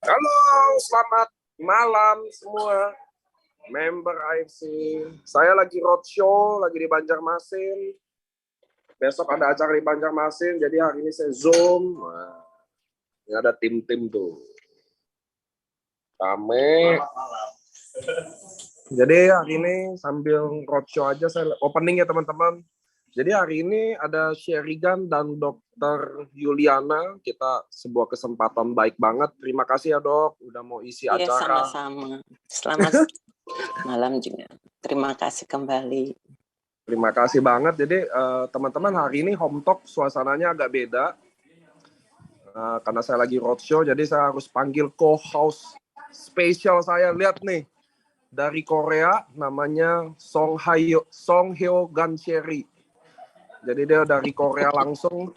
Halo, selamat malam semua member AFC. Saya lagi roadshow, lagi di Banjarmasin. Besok ada acara di Banjarmasin, jadi hari ini saya Zoom. Nah, ini ada tim-tim tuh. Rame. Jadi hari ini sambil roadshow aja saya opening ya teman-teman. Jadi hari ini ada Sherigan dan Dokter Yuliana. Kita sebuah kesempatan baik banget. Terima kasih ya dok, udah mau isi Iya, acara. sama-sama. Selamat malam juga. Terima kasih kembali. Terima kasih banget. Jadi teman-teman hari ini Home Talk suasananya agak beda. Karena saya lagi roadshow, jadi saya harus panggil co-host spesial saya. Lihat nih, dari Korea namanya Song Hyo Gancheri. Jadi dia dari Korea langsung.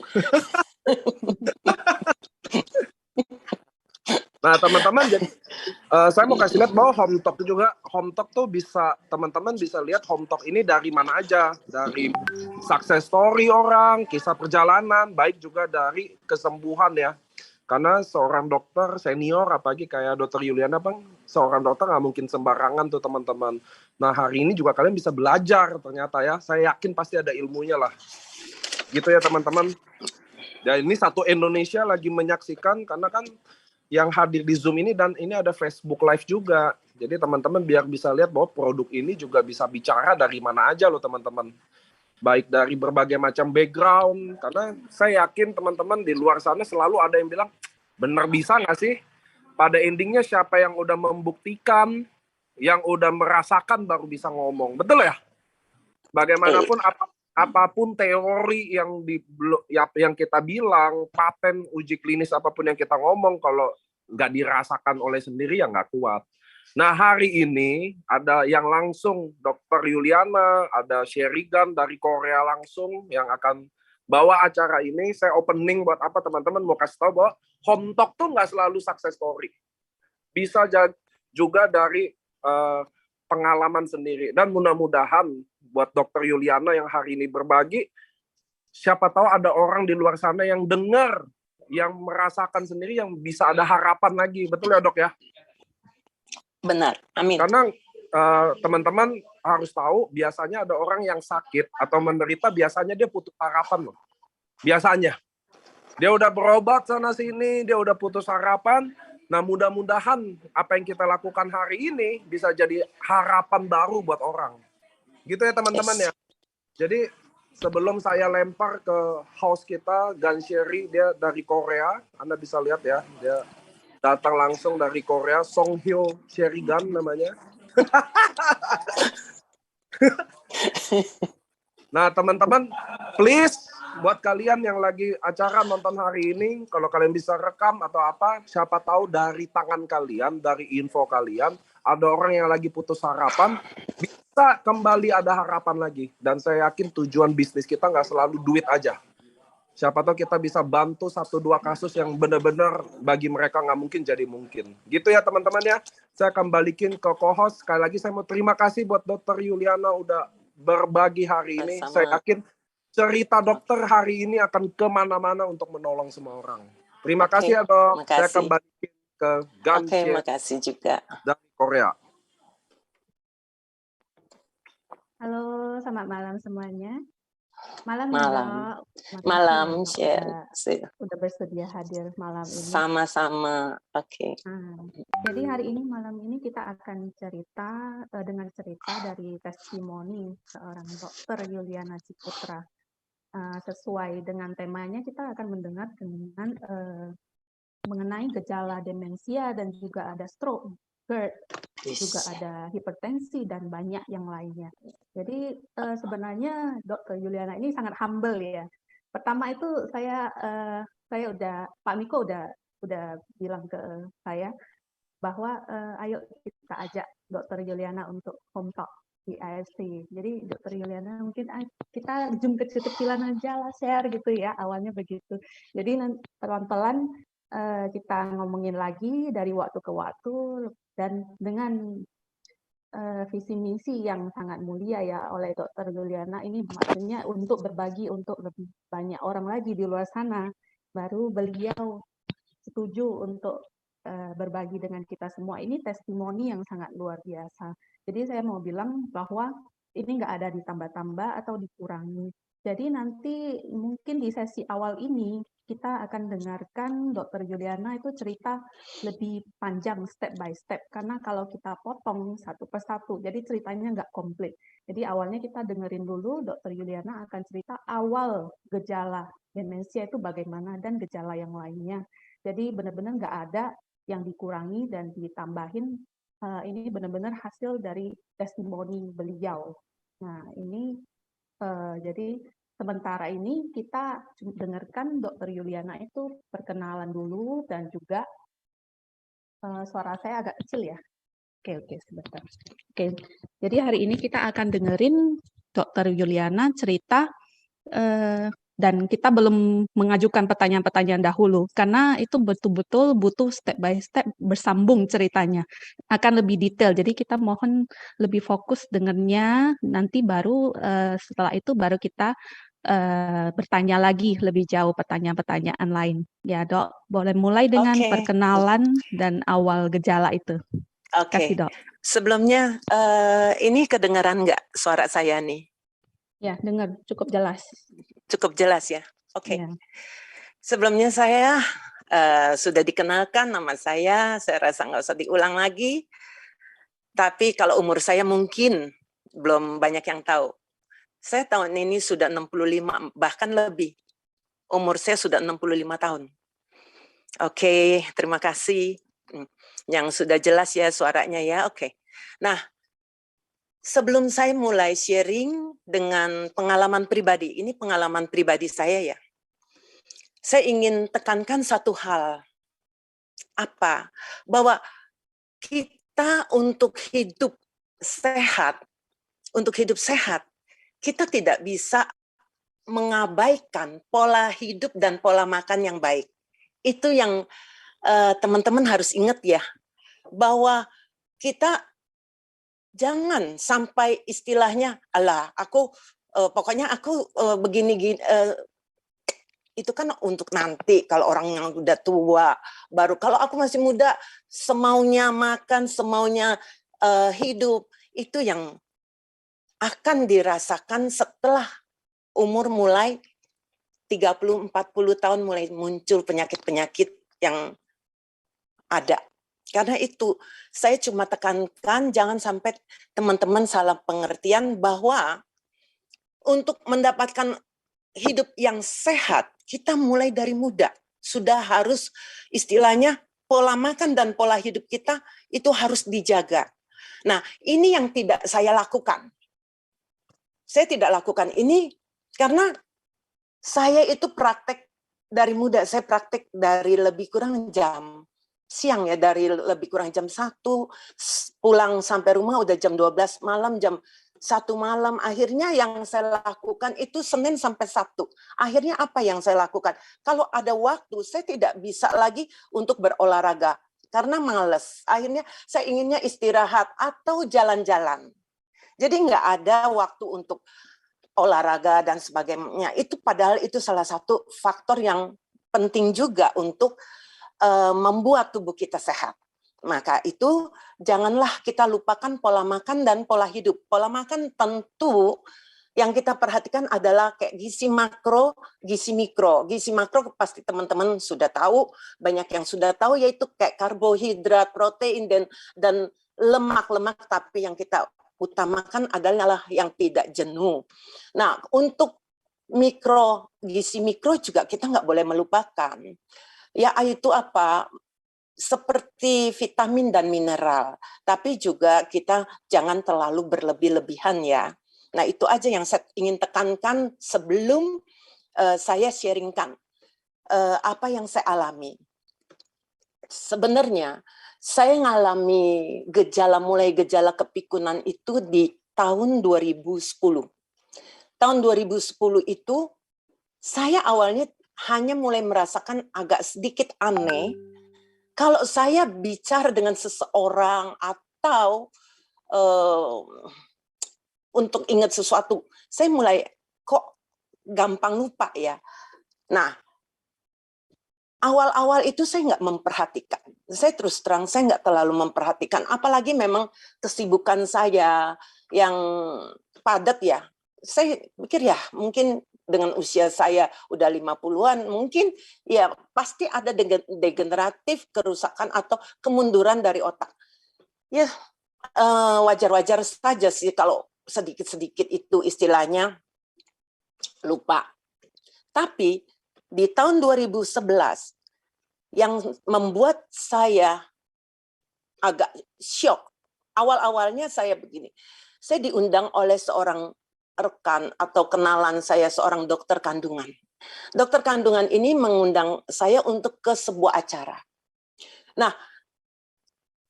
Nah teman-teman, jadi saya mau kasih lihat bahwa Home Talk tuh bisa teman-teman bisa lihat Home Talk ini dari mana aja, dari success story orang, kisah perjalanan, baik juga dari kesembuhan ya. Karena seorang dokter senior, apalagi kayak Dokter Yuliana, bang, seorang dokter nggak mungkin sembarangan tuh teman-teman. Nah hari ini juga kalian bisa belajar ternyata ya. Saya yakin pasti ada ilmunya lah. Gitu ya teman-teman. Ya ini satu Indonesia lagi menyaksikan karena kan yang hadir di Zoom ini dan ini ada Facebook Live juga. Jadi teman-teman biar bisa lihat bahwa produk ini juga bisa bicara dari mana aja loh teman-teman. Baik dari berbagai macam background. Karena saya yakin teman-teman di luar sana selalu ada yang bilang, bener bisa nggak sih? Pada endingnya siapa yang udah membuktikan, yang udah merasakan baru bisa ngomong. Betul ya? Bagaimanapun apapun teori yang kita bilang, paten, uji klinis apapun yang kita ngomong, kalau nggak dirasakan oleh sendiri ya nggak kuat. Nah hari ini ada yang langsung Dokter Yuliana, ada Sherigan dari Korea langsung yang akan bawa acara ini. Saya opening buat apa teman-teman, mau kasih tahu bahwa Home Talk tuh nggak selalu success story. Bisa juga dari pengalaman sendiri. Dan mudah-mudahan buat Dokter Yuliana yang hari ini berbagi, siapa tahu ada orang di luar sana yang dengar, yang merasakan sendiri, yang bisa ada harapan lagi. Betul ya dok ya? Benar, amin. Karena teman-teman harus tahu, biasanya ada orang yang sakit atau menderita, biasanya dia putus harapan loh. Biasanya. Dia udah berobat sana-sini, dia udah putus harapan. Nah mudah-mudahan apa yang kita lakukan hari ini bisa jadi harapan baru buat orang. Gitu ya teman-teman ya. Jadi sebelum saya lempar ke host kita, Gansheri, dia dari Korea. Anda bisa lihat ya, dia datang langsung dari Korea, Song Hyo Sherigan namanya. Nah teman-teman, please buat kalian yang lagi acara nonton hari ini, kalau kalian bisa rekam atau apa, siapa tahu dari tangan kalian, dari info kalian, ada orang yang lagi putus harapan, bisa kembali ada harapan lagi. Dan saya yakin tujuan bisnis kita nggak selalu duit aja. Siapa tahu kita bisa bantu 1-2 kasus yang benar-benar bagi mereka nggak mungkin jadi mungkin. Gitu ya teman-teman ya. Saya akan balikin ke co-host. Sekali lagi saya mau terima kasih buat Dokter Yuliana udah berbagi hari ini. Sama. Saya yakin cerita dokter hari ini akan kemana-mana untuk menolong semua orang. Terima kasih ya dok. Makasih. Saya akan balikin ke Gansheri makasih juga. dari Korea. Halo, selamat malam semuanya. Malam. Malam, udah bersedia hadir malam ini. Sama-sama. Oke. Jadi hari ini malam ini kita akan cerita dengan cerita dari testimoni seorang dokter Yuliana Ciputra. Sesuai dengan temanya kita akan mendengar dengan mengenai gejala demensia dan juga ada stroke, GERD, juga ada hipertensi dan banyak yang lainnya. Jadi sebenarnya Dr. Yuliana ini sangat humble ya. Pertama itu saya udah Pak Miko udah bilang ke saya bahwa ayo kita ajak Dr. Yuliana untuk home talk di AFC. Jadi Dr. Yuliana mungkin kita zoom kecil-kecilan aja lah, share gitu ya, awalnya begitu. Jadi pelan-pelan kita ngomongin lagi dari waktu ke waktu dan dengan visi misi yang sangat mulia ya oleh Dr. Yuliana ini, maksudnya untuk berbagi untuk lebih banyak orang lagi di luar sana. Baru beliau setuju untuk berbagi dengan kita semua. Ini testimoni yang sangat luar biasa. Jadi saya mau bilang bahwa ini nggak ada ditambah-tambah atau dikurangi. Jadi nanti mungkin di sesi awal ini kita akan dengarkan Dr. Juliana itu cerita lebih panjang step by step. Karena kalau kita potong satu persatu, jadi ceritanya nggak komplit. Jadi awalnya kita dengerin dulu Dr. Juliana akan cerita awal gejala demensia itu bagaimana dan gejala yang lainnya. Jadi benar-benar nggak ada yang dikurangi dan ditambahin. Ini benar-benar hasil dari testimoni beliau. Nah, ini jadi sementara ini kita dengarkan Dr. Juliana itu perkenalan dulu dan juga suara saya agak kecil ya. Oke, sebentar. Oke, jadi hari ini kita akan dengerin Dr. Juliana cerita dan kita belum mengajukan pertanyaan-pertanyaan dahulu karena itu betul-betul butuh step by step bersambung ceritanya. Akan lebih detail. Jadi kita mohon lebih fokus dengernya, nanti baru setelah itu baru kita bertanya lagi lebih jauh pertanyaan-pertanyaan lain. Ya, Dok, boleh mulai dengan Oke. perkenalan dan awal gejala itu. Kasih, Dok. Sebelumnya, ini kedengaran nggak suara saya nih? Ya, dengar cukup jelas. Cukup jelas ya? Oke. Ya. Sebelumnya saya sudah dikenalkan nama saya rasa nggak usah diulang lagi. Tapi kalau umur saya mungkin belum banyak yang tahu. Saya tahun ini sudah 65, bahkan lebih. Umur saya sudah 65 tahun. Oke, terima kasih. Yang sudah jelas ya suaranya ya, oke. Nah, sebelum saya mulai sharing dengan pengalaman pribadi, ini pengalaman pribadi saya ya. Saya ingin tekankan satu hal. Apa? Bahwa kita untuk hidup sehat, kita tidak bisa mengabaikan pola hidup dan pola makan yang baik. Itu yang teman-teman harus ingat ya, bahwa kita jangan sampai istilahnya, alah aku pokoknya aku begini-gini, itu kan untuk nanti kalau orang yang udah tua, baru kalau aku masih muda, semaunya makan, semaunya hidup, itu yang akan dirasakan setelah umur mulai 30-40 tahun mulai muncul penyakit-penyakit yang ada. Karena itu, saya cuma tekankan jangan sampai teman-teman salah pengertian bahwa untuk mendapatkan hidup yang sehat, kita mulai dari muda. Sudah harus istilahnya pola makan dan pola hidup kita itu harus dijaga. Nah, ini yang tidak saya lakukan. Saya tidak lakukan ini karena saya itu praktek dari muda. Saya praktek dari lebih kurang jam siang ya, dari lebih kurang jam 1, pulang sampai rumah udah jam 12 malam, jam 1 malam. Akhirnya yang saya lakukan itu Senin sampai Sabtu. Akhirnya apa yang saya lakukan? Kalau ada waktu, saya tidak bisa lagi untuk berolahraga karena males. Akhirnya saya inginnya istirahat atau jalan-jalan. Jadi nggak ada waktu untuk olahraga dan sebagainya. Itu padahal itu salah satu faktor yang penting juga untuk membuat tubuh kita sehat. Maka itu janganlah kita lupakan pola makan dan pola hidup. Pola makan tentu yang kita perhatikan adalah kayak gizi makro, gizi mikro. Gizi makro pasti teman-teman sudah tahu, banyak yang sudah tahu, yaitu kayak karbohidrat, protein, dan lemak-lemak, tapi yang kita utamakan adalah yang tidak jenuh. Nah, untuk gizi mikro juga kita nggak boleh melupakan. Ya, itu apa? Seperti vitamin dan mineral, tapi juga kita jangan terlalu berlebih-lebihan ya. Nah, itu aja yang saya ingin tekankan sebelum saya sharingkan apa yang saya alami. Sebenarnya saya mengalami mulai gejala kepikunan itu di tahun 2010. Tahun 2010 itu saya awalnya hanya mulai merasakan agak sedikit aneh kalau saya bicara dengan seseorang atau untuk ingat sesuatu, saya mulai kok gampang lupa ya. Nah, awal-awal itu saya nggak memperhatikan. saya terus terang saya nggak terlalu memperhatikan, apalagi memang kesibukan saya yang padat ya. Saya pikir ya mungkin dengan usia saya udah 50-an, mungkin ya pasti ada degeneratif, kerusakan atau kemunduran dari otak. Ya wajar-wajar saja sih kalau sedikit-sedikit itu istilahnya lupa. Tapi di tahun 2011 yang membuat saya agak syok. Awal-awalnya saya begini, saya diundang oleh seorang rekan atau kenalan saya, seorang dokter kandungan. Dokter kandungan ini mengundang saya untuk ke sebuah acara. Nah,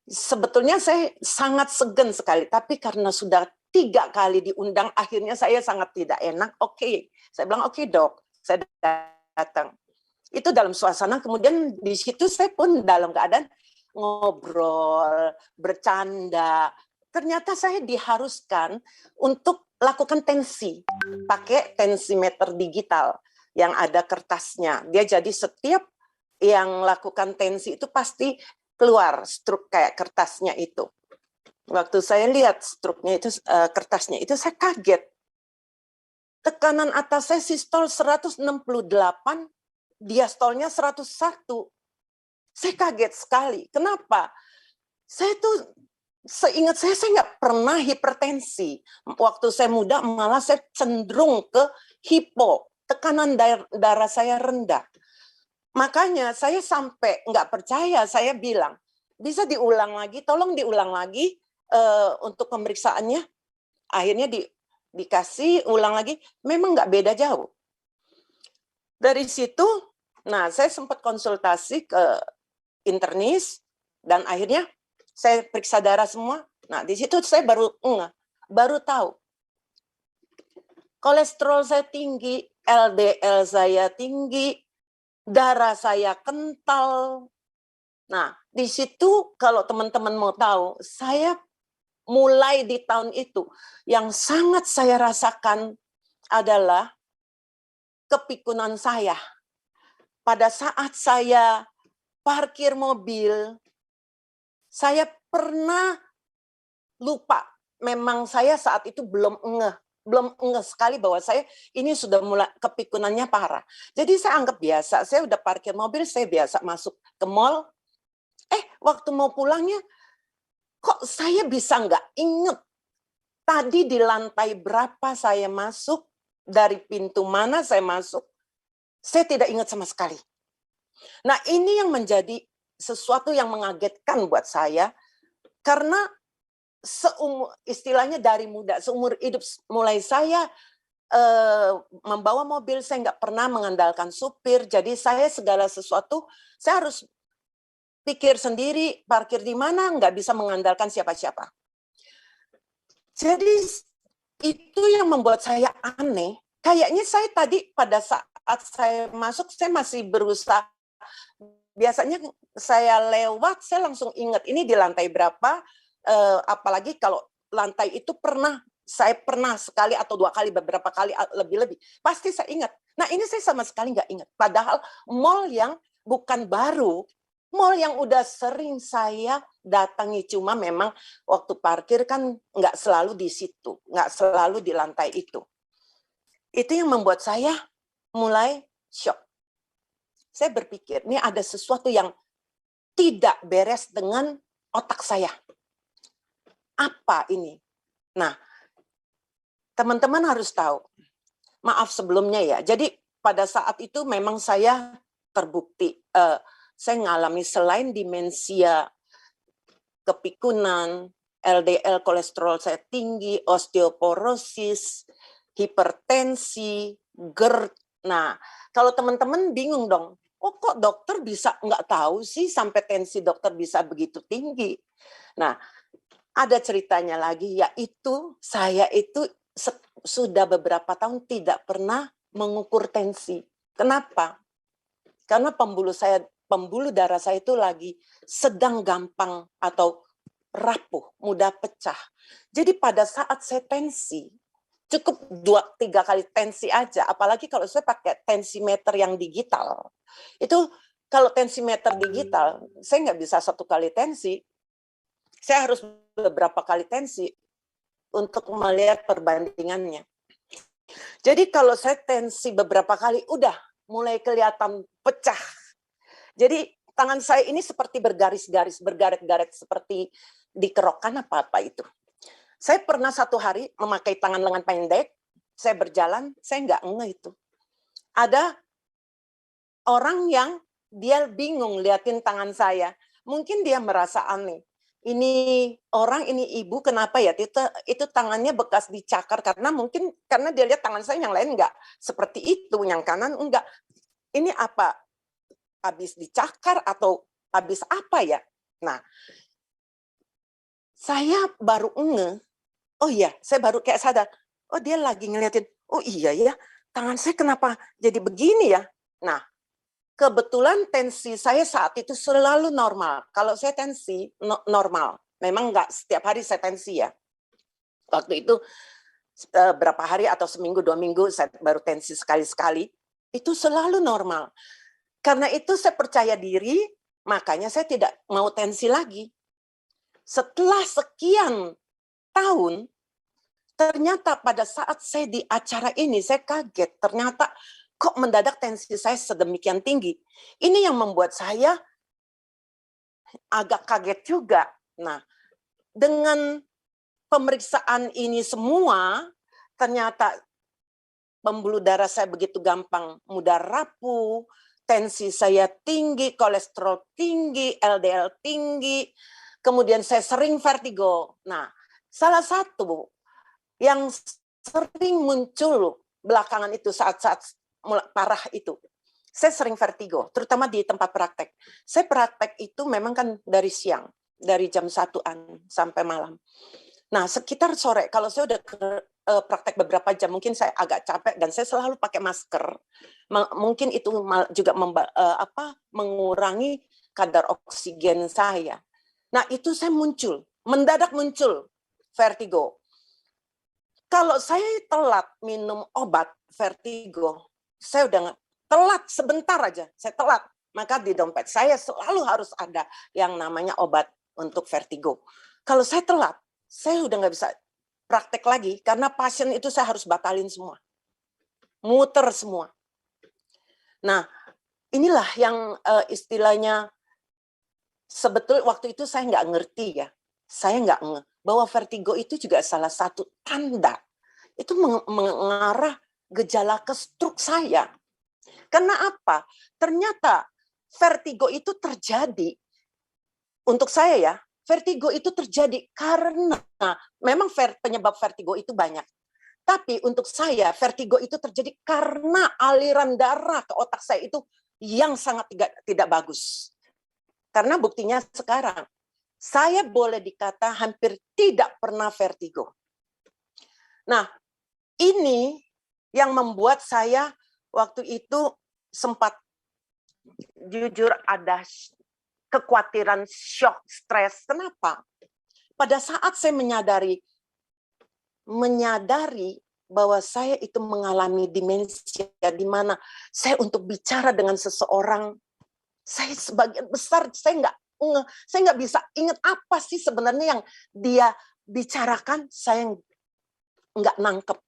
sebetulnya saya sangat segan sekali, tapi karena sudah 3 kali diundang, akhirnya saya sangat tidak enak. Oke, saya bilang oke dok, saya datang. Itu dalam suasana, kemudian di situ saya pun dalam keadaan ngobrol, bercanda. Ternyata saya diharuskan untuk lakukan tensi, pakai tensimeter digital yang ada kertasnya. Dia jadi setiap yang lakukan tensi itu pasti keluar struk kayak kertasnya itu. Waktu saya lihat struknya itu, kertasnya itu, saya kaget. Tekanan atas saya sistol 168, diastolnya 101. Saya kaget sekali. Kenapa? Saya tuh seingat saya nggak pernah hipertensi. Waktu saya muda malah saya cenderung ke hipo. Tekanan darah saya rendah. Makanya saya sampai nggak percaya, saya bilang, bisa diulang lagi, tolong diulang lagi untuk pemeriksaannya. Akhirnya dikasih ulang lagi, memang nggak beda jauh. Dari situ, nah saya sempat konsultasi ke internis, dan akhirnya saya periksa darah semua. Nah di situ saya baru tahu. Kolesterol saya tinggi, LDL saya tinggi, darah saya kental. Nah, di situ kalau teman-teman mau tahu, saya mulai di tahun itu, yang sangat saya rasakan adalah kepikunan saya. Pada saat saya parkir mobil, saya pernah lupa. Memang saya saat itu belum ngeh sekali bahwa saya ini sudah mulai kepikunannya parah. Jadi saya anggap biasa, saya udah parkir mobil, saya biasa masuk ke mall. Waktu mau pulangnya, kok saya bisa nggak inget tadi di lantai berapa saya masuk, dari pintu mana saya masuk, saya tidak ingat sama sekali. Nah ini yang menjadi sesuatu yang mengagetkan buat saya, karena istilahnya dari muda, seumur hidup mulai saya membawa mobil, saya nggak pernah mengandalkan supir, jadi saya segala sesuatu, saya harus pikir sendiri, parkir di mana, nggak bisa mengandalkan siapa-siapa. Jadi itu yang membuat saya aneh, kayaknya saya tadi pada saat saya masuk, saya masih berusaha, biasanya saya lewat, saya langsung ingat ini di lantai berapa, apalagi kalau lantai itu saya pernah sekali atau 2 kali, beberapa kali lebih-lebih, pasti saya ingat. Nah ini saya sama sekali nggak ingat. Padahal mall yang bukan baru, mall yang udah sering saya datangi, cuma memang waktu parkir kan nggak selalu di situ, nggak selalu di lantai itu. Itu yang membuat saya mulai shock. Saya berpikir, ini ada sesuatu yang tidak beres dengan otak saya. Apa ini? Nah, teman-teman harus tahu, maaf sebelumnya ya, jadi pada saat itu memang saya terbukti, saya mengalami selain demensia, kepikunan, LDL kolesterol saya tinggi, osteoporosis, hipertensi, GERD. Nah, kalau teman-teman bingung dong, kok dokter bisa nggak tahu sih sampai tensi dokter bisa begitu tinggi. Nah, ada ceritanya lagi, yaitu saya itu sudah beberapa tahun tidak pernah mengukur tensi. Kenapa? Karena pembuluh darah saya itu lagi sedang gampang atau rapuh, mudah pecah. Jadi pada saat saya tensi, cukup 2-3 kali tensi aja, apalagi kalau saya pakai tensimeter yang digital. Itu Kalau tensimeter digital, saya nggak bisa 1 kali tensi. Saya harus beberapa kali tensi untuk melihat perbandingannya. Jadi kalau saya tensi beberapa kali, udah mulai kelihatan pecah. Jadi tangan saya ini seperti bergaris-garis, bergaret-garet seperti dikerokan apa-apa itu. Saya pernah 1 hari memakai tangan lengan pendek, saya berjalan, saya nggak ngeh itu. Ada orang yang dia bingung liatin tangan saya. Mungkin dia merasa aneh. Ini orang, ini ibu, kenapa ya? Itu tangannya bekas dicakar karena mungkin karena dia lihat tangan saya yang lain enggak seperti itu, yang kanan enggak. Ini apa? Habis dicakar atau habis apa ya? Nah, saya baru ngeh. Oh iya, saya baru kayak sadar. Oh, dia lagi ngeliatin. Oh iya ya, tangan saya kenapa jadi begini ya? Nah, kebetulan tensi saya saat itu selalu normal. Kalau saya tensi normal, memang nggak setiap hari saya tensi ya. Waktu itu berapa hari atau seminggu 2 minggu saya baru tensi sekali-sekali, itu selalu normal. Karena itu saya percaya diri, makanya saya tidak mau tensi lagi. Setelah sekian tahun, ternyata pada saat saya di acara ini, saya kaget. Ternyata kok mendadak tensi saya sedemikian tinggi. Ini yang membuat saya agak kaget juga. Nah, dengan pemeriksaan ini semua, ternyata pembuluh darah saya begitu gampang mudah rapuh, tensi saya tinggi, kolesterol tinggi, LDL tinggi, kemudian saya sering vertigo. Nah, salah satu yang sering muncul belakangan itu saat-saat parah itu, saya sering vertigo, terutama di tempat praktek. Saya praktek itu memang kan dari siang, dari jam 1-an sampai malam. Nah, sekitar sore, kalau saya udah praktek beberapa jam, mungkin saya agak capek dan saya selalu pakai masker. Mungkin itu juga mengurangi kadar oksigen saya. Nah, itu saya mendadak muncul vertigo. Kalau saya telat minum obat vertigo, saya udah telat sebentar aja, saya telat. Maka di dompet saya selalu harus ada yang namanya obat untuk vertigo. Kalau saya telat, saya udah nggak bisa praktek lagi, karena pasien itu saya harus batalin semua. Muter semua. Nah, inilah yang istilahnya, sebetulnya waktu itu saya nggak ngerti ya. Saya nggak ngeh bahwa vertigo itu juga salah satu tanda. Itu mengarah gejala ke stroke saya. Karena apa? Ternyata vertigo itu terjadi, untuk saya ya, vertigo itu terjadi karena memang penyebab vertigo itu banyak. Tapi untuk saya, vertigo itu terjadi karena aliran darah ke otak saya itu yang sangat tidak bagus. Karena buktinya sekarang, saya boleh dikata hampir tidak pernah vertigo. Nah, ini yang membuat saya waktu itu sempat jujur ada kekhawatiran, shock, stres. Kenapa? Pada saat saya menyadari bahwa saya itu mengalami demensia, di mana saya untuk bicara dengan seseorang, saya sebagian besar saya nggak bisa ingat apa sih sebenarnya yang dia bicarakan, saya nggak nangkep.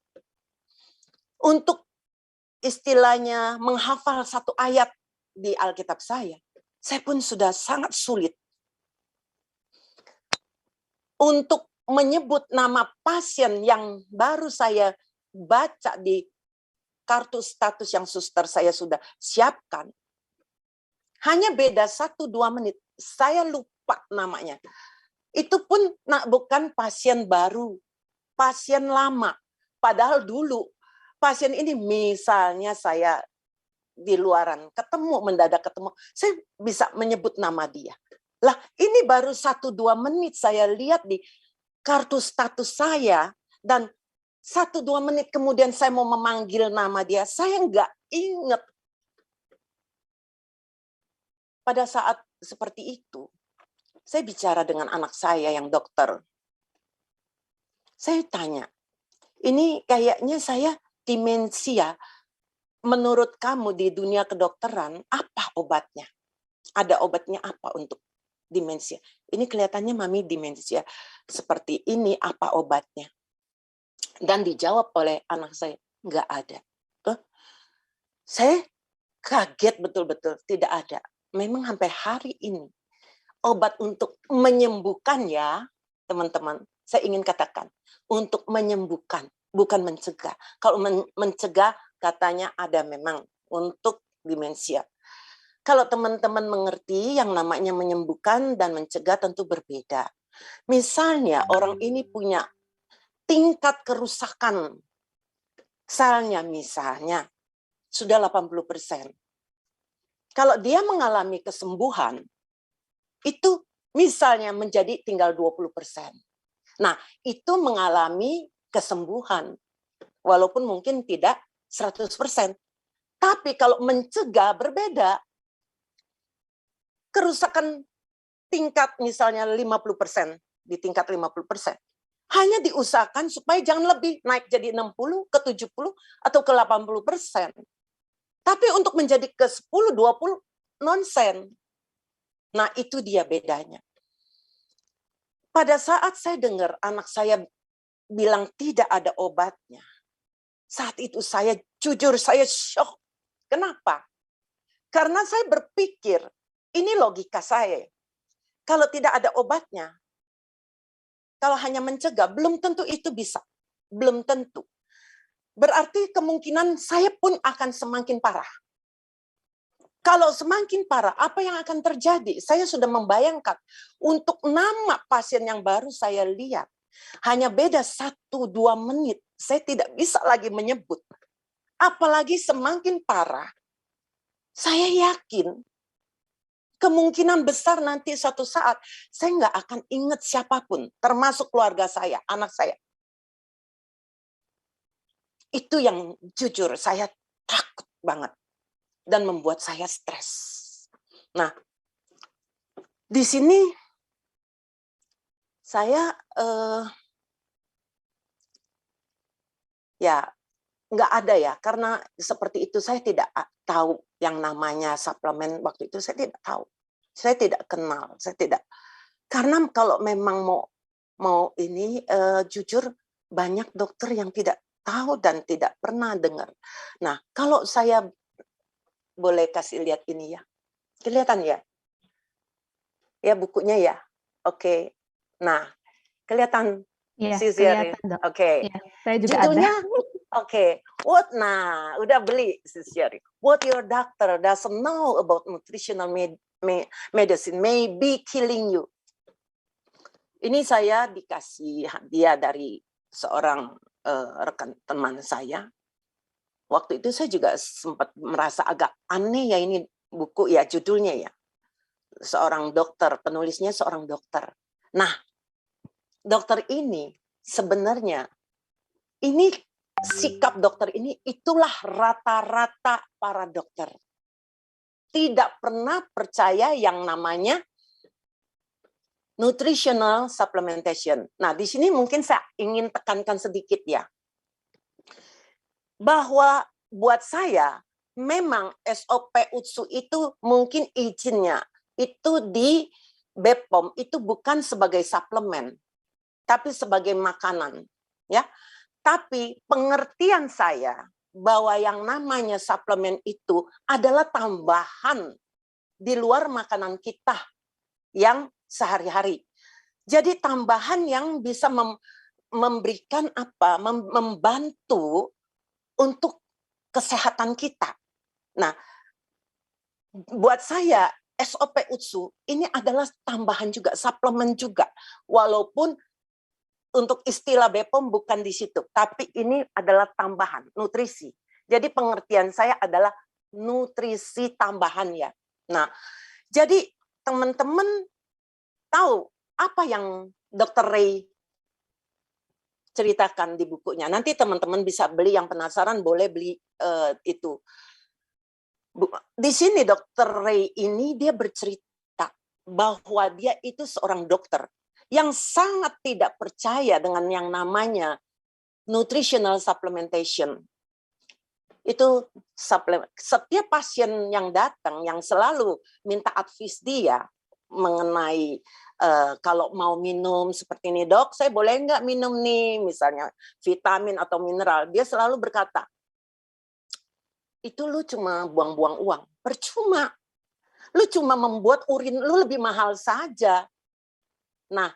Untuk istilahnya menghafal 1 ayat di Alkitab saya pun sudah sangat sulit. Untuk menyebut nama pasien yang baru saya baca di kartu status yang suster saya sudah siapkan, hanya beda 1-2 menit, saya lupa namanya. Itu pun bukan pasien baru, pasien lama. Padahal dulu pasien ini misalnya saya di luaran mendadak ketemu, saya bisa menyebut nama dia. Lah, ini baru 1-2 menit saya lihat di kartu status saya, dan 1-2 menit kemudian saya mau memanggil nama dia, saya nggak ingat. Pada saat seperti itu, saya bicara dengan anak saya yang dokter. Saya tanya, ini kayaknya saya demensia. Menurut kamu di dunia kedokteran, apa obatnya? Ada obatnya apa untuk demensia? Ini kelihatannya mami demensia seperti ini, apa obatnya? Dan dijawab oleh anak saya, nggak ada. Saya kaget betul-betul, tidak ada. Memang sampai hari ini obat untuk menyembuhkan ya, teman-teman. Saya ingin katakan, untuk menyembuhkan, bukan mencegah. Kalau mencegah katanya ada memang untuk demensia. Kalau teman-teman mengerti yang namanya menyembuhkan dan mencegah tentu berbeda. Misalnya orang ini punya tingkat kerusakan selnya misalnya sudah 80%. Kalau dia mengalami kesembuhan, itu misalnya menjadi tinggal 20%. Nah, itu mengalami kesembuhan. Walaupun mungkin tidak 100%. Tapi kalau mencegah berbeda. Kerusakan tingkat misalnya 50%, di tingkat 50%. Hanya diusahakan supaya jangan lebih naik jadi 60, ke 70, atau ke 80%. Tapi untuk menjadi ke 10, 20, nonsen. Nah, itu dia bedanya. Pada saat saya dengar anak saya bilang tidak ada obatnya, saat itu saya jujur, saya shock. Kenapa? Karena saya berpikir, ini logika saya. Kalau tidak ada obatnya, kalau hanya mencegah, belum tentu itu bisa. Belum tentu. Berarti kemungkinan saya pun akan semakin parah. Kalau semakin parah, apa yang akan terjadi? Saya sudah membayangkan untuk nama pasien yang baru saya lihat. Hanya beda 1-2 menit. Saya tidak bisa lagi menyebut. Apalagi semakin parah. Saya yakin kemungkinan besar nanti suatu saat saya nggak akan ingat siapapun, termasuk keluarga saya, anak saya. Itu yang jujur saya takut banget dan membuat saya stres. Nah, di sini saya ya nggak ada ya, karena seperti itu saya tidak tahu yang namanya suplemen waktu itu, saya tidak tahu. Saya tidak kenal, saya tidak. Karena kalau memang mau ini jujur banyak dokter yang tidak tahu dan tidak pernah dengar. Nah, kalau saya boleh kasih lihat ini ya. Kelihatan ya? Ya bukunya ya. Oke. Nah, kelihatan Iya, Sisyari. kelihatan dok. Oke. Iya, saya juga Judulnya ada. Oke, udah beli Sisyari. What your doctor doesn't know about nutritional medicine may be killing you. Ini saya dikasih hadiah dari seorang rekan teman saya. Waktu itu saya juga sempat merasa agak aneh ya ini buku ya, judulnya ya. Seorang dokter, penulisnya seorang dokter. Nah, dokter ini sebenarnya ini sikap dokter ini itulah rata-rata para dokter. Tidak pernah percaya yang namanya nutritional supplementation. Nah, di sini mungkin saya ingin tekankan sedikit ya. Bahwa buat saya memang SOP UTSU itu mungkin izinnya itu di BPOM itu bukan sebagai suplemen, tapi sebagai makanan, ya. Tapi pengertian saya bahwa yang namanya suplemen itu adalah tambahan di luar makanan kita yang sehari-hari. Jadi tambahan yang bisa memberikan apa? Membantu untuk kesehatan kita. Nah, buat saya SOP UTSU ini adalah tambahan juga, suplemen juga. Walaupun untuk istilah BPOM bukan di situ, tapi ini adalah tambahan, nutrisi. Jadi pengertian saya adalah nutrisi tambahan ya. Nah, jadi teman-teman tahu apa yang Dr. Ray ceritakan di bukunya. Nanti teman-teman bisa beli, yang penasaran boleh beli itu. Di sini Dr. Ray ini dia bercerita bahwa dia itu seorang dokter yang sangat tidak percaya dengan yang namanya nutritional supplementation. Itu suplemen. Setiap pasien yang datang yang selalu minta advice dia mengenai kalau mau minum seperti ini, dok, saya boleh nggak minum nih, misalnya vitamin atau mineral, dia selalu berkata, itu lu cuma buang-buang uang, percuma, lu cuma membuat urin lu lebih mahal saja. Nah,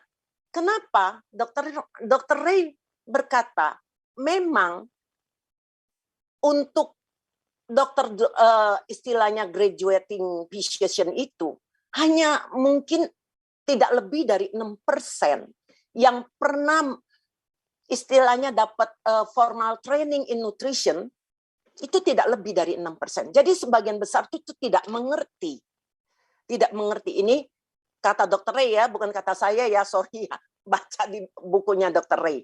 kenapa dokter Ray berkata, memang untuk dokter istilahnya graduating physician itu hanya mungkin tidak lebih dari 6% yang pernah istilahnya dapat formal training in nutrition, itu tidak lebih dari 6%. Jadi sebagian besar itu tidak mengerti. Tidak mengerti. Ini kata Dr. Ray ya, bukan kata saya ya, sorry ya. Baca di bukunya Dr. Ray.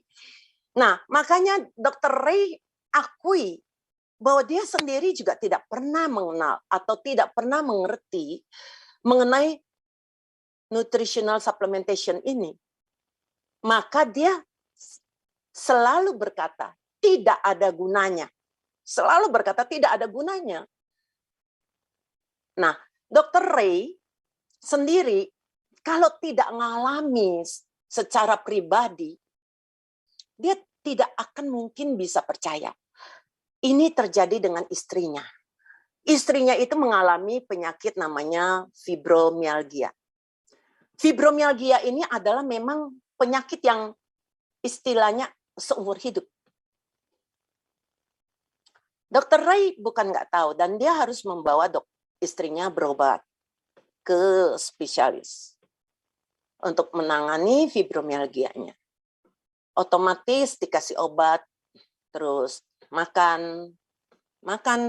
Nah, makanya Dr. Ray akui bahwa dia sendiri juga tidak pernah mengenal atau tidak pernah mengerti mengenai nutritional supplementation ini. Maka dia selalu berkata, tidak ada gunanya. Selalu berkata, tidak ada gunanya. Nah, Dr. Ray sendiri, kalau tidak mengalami secara pribadi, dia tidak akan mungkin bisa percaya. Ini terjadi dengan istrinya. Istrinya itu mengalami penyakit namanya fibromialgia. Fibromialgia ini adalah memang penyakit yang istilahnya seumur hidup. Dr. Ray bukan nggak tahu, dan dia harus membawa istrinya berobat ke spesialis untuk menangani fibromialgianya. Otomatis dikasih obat, terus makan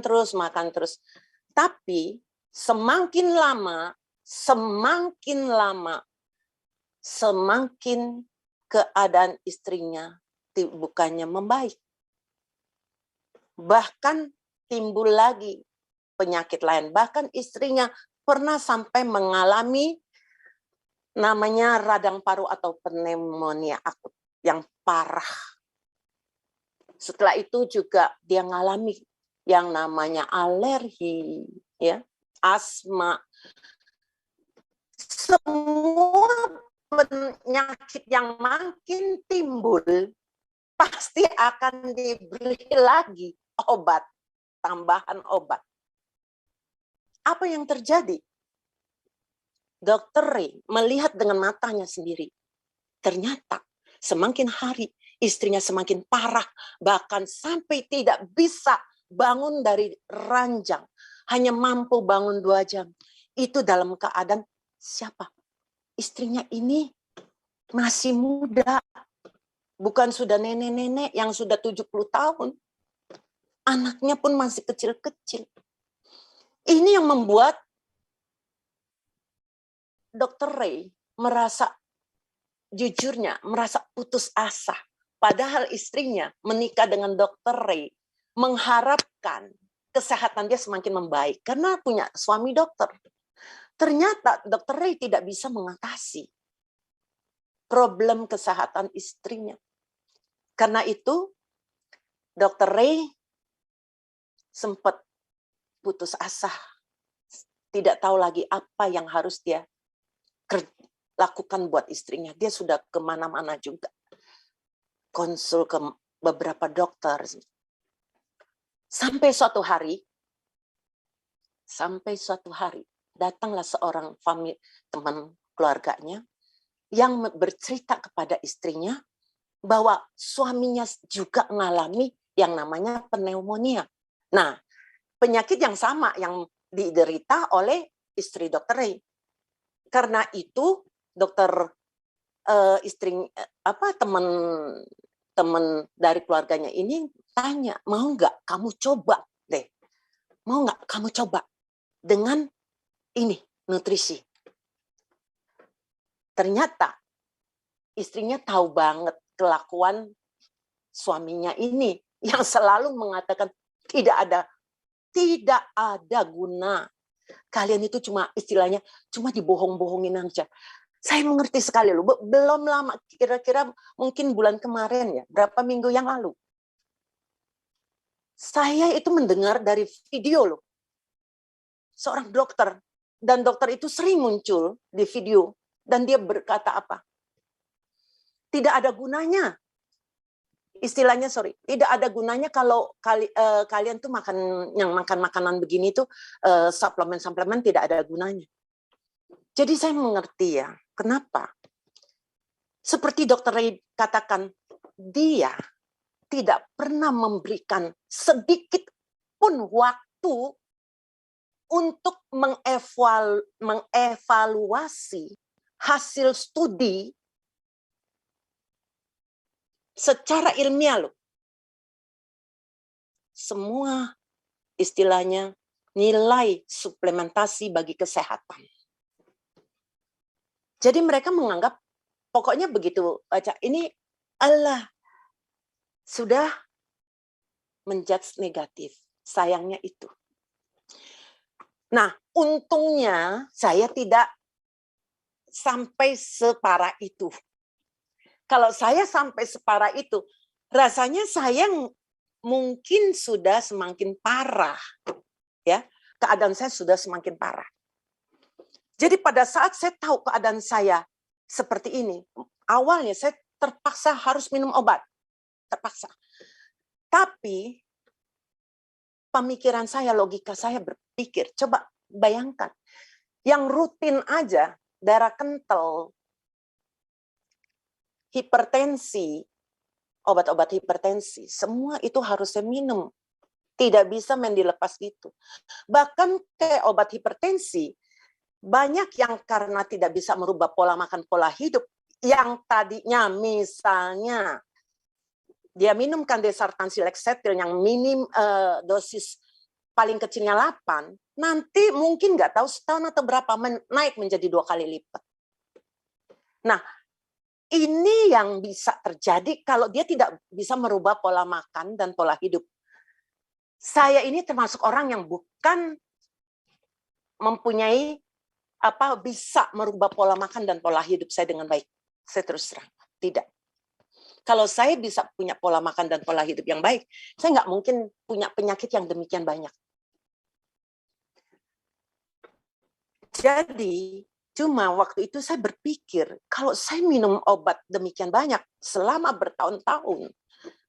terus. Tapi semakin lama, semakin keadaan istrinya bukannya membaik. Bahkan timbul lagi penyakit lain. Bahkan istrinya pernah sampai mengalami namanya radang paru atau pneumonia akut yang parah. Setelah itu juga dia mengalami yang namanya alergi, ya, asma. Semua penyakit yang makin timbul pasti akan diberi lagi obat, tambahan obat. Apa yang terjadi? Dr. Ray melihat dengan matanya sendiri. Ternyata semakin hari istrinya semakin parah, bahkan sampai tidak bisa bangun dari ranjang, hanya mampu bangun 2 jam. Itu dalam keadaan siapa? Istrinya ini masih muda, bukan sudah nenek-nenek yang sudah 70 tahun. Anaknya pun masih kecil-kecil. Ini yang membuat Dr. Ray merasa, jujurnya, merasa putus asa. Padahal istrinya menikah dengan Dr. Ray mengharapkan kesehatan dia semakin membaik karena punya suami dokter. Ternyata Dr. Ray tidak bisa mengatasi problem kesehatan istrinya. Karena itu Dr. Ray sempat putus asa. Tidak tahu lagi apa yang harus dia lakukan buat istrinya. Dia sudah kemana-mana juga. Konsul ke beberapa dokter. Sampai suatu hari, datanglah seorang teman keluarganya yang bercerita kepada istrinya bahwa suaminya juga mengalami yang namanya pneumonia. Nah, penyakit yang sama yang diderita oleh istri Dr. Ray. Karena itu teman dari keluarganya ini tanya, mau nggak kamu coba deh, mau nggak kamu coba dengan ini nutrisi. Ternyata istrinya tahu banget kelakuan suaminya ini yang selalu mengatakan tidak ada guna. Kalian itu cuma istilahnya cuma dibohong-bohongin aja. Saya mengerti sekali loh. Belum lama, kira-kira mungkin bulan kemarin ya, berapa minggu yang lalu. Saya itu mendengar dari video loh, seorang dokter, dan dokter itu sering muncul di video, dan dia berkata apa? Tidak ada gunanya, istilahnya tidak ada gunanya kalau kalian tuh makan makanan begini tuh suplemen tidak ada gunanya. Jadi saya mengerti ya, kenapa? Seperti Dokter Ray katakan, dia tidak pernah memberikan sedikit pun waktu untuk mengevaluasi hasil studi secara ilmiah loh. Semua istilahnya nilai suplementasi bagi kesehatan. Jadi mereka menganggap pokoknya begitu baca ini Allah sudah menjudge negatif. Sayangnya itu. Nah, untungnya saya tidak sampai separah itu. Kalau saya sampai separah itu, rasanya saya mungkin sudah semakin parah. Ya, keadaan saya sudah semakin parah. Jadi pada saat saya tahu keadaan saya seperti ini, awalnya saya terpaksa harus minum obat. Terpaksa. Tapi pemikiran saya, logika saya berpikir, coba bayangkan, yang rutin aja, darah kental, hipertensi, obat-obat hipertensi, semua itu harus saya minum. Tidak bisa main dilepas gitu. Bahkan kayak obat hipertensi, banyak yang karena tidak bisa merubah pola makan, pola hidup, yang tadinya misalnya dia minum kandesartan sileksetil yang minim dosis paling kecilnya 8, nanti mungkin nggak tahu setahun atau berapa naik menjadi 2 kali lipat. Nah, ini yang bisa terjadi kalau dia tidak bisa merubah pola makan dan pola hidup. Saya ini termasuk orang yang bukan mempunyai bisa merubah pola makan dan pola hidup saya dengan baik. Saya terus terang, tidak. Kalau saya bisa punya pola makan dan pola hidup yang baik, saya nggak mungkin punya penyakit yang demikian banyak. Jadi, cuma waktu itu saya berpikir, kalau saya minum obat demikian banyak selama bertahun-tahun,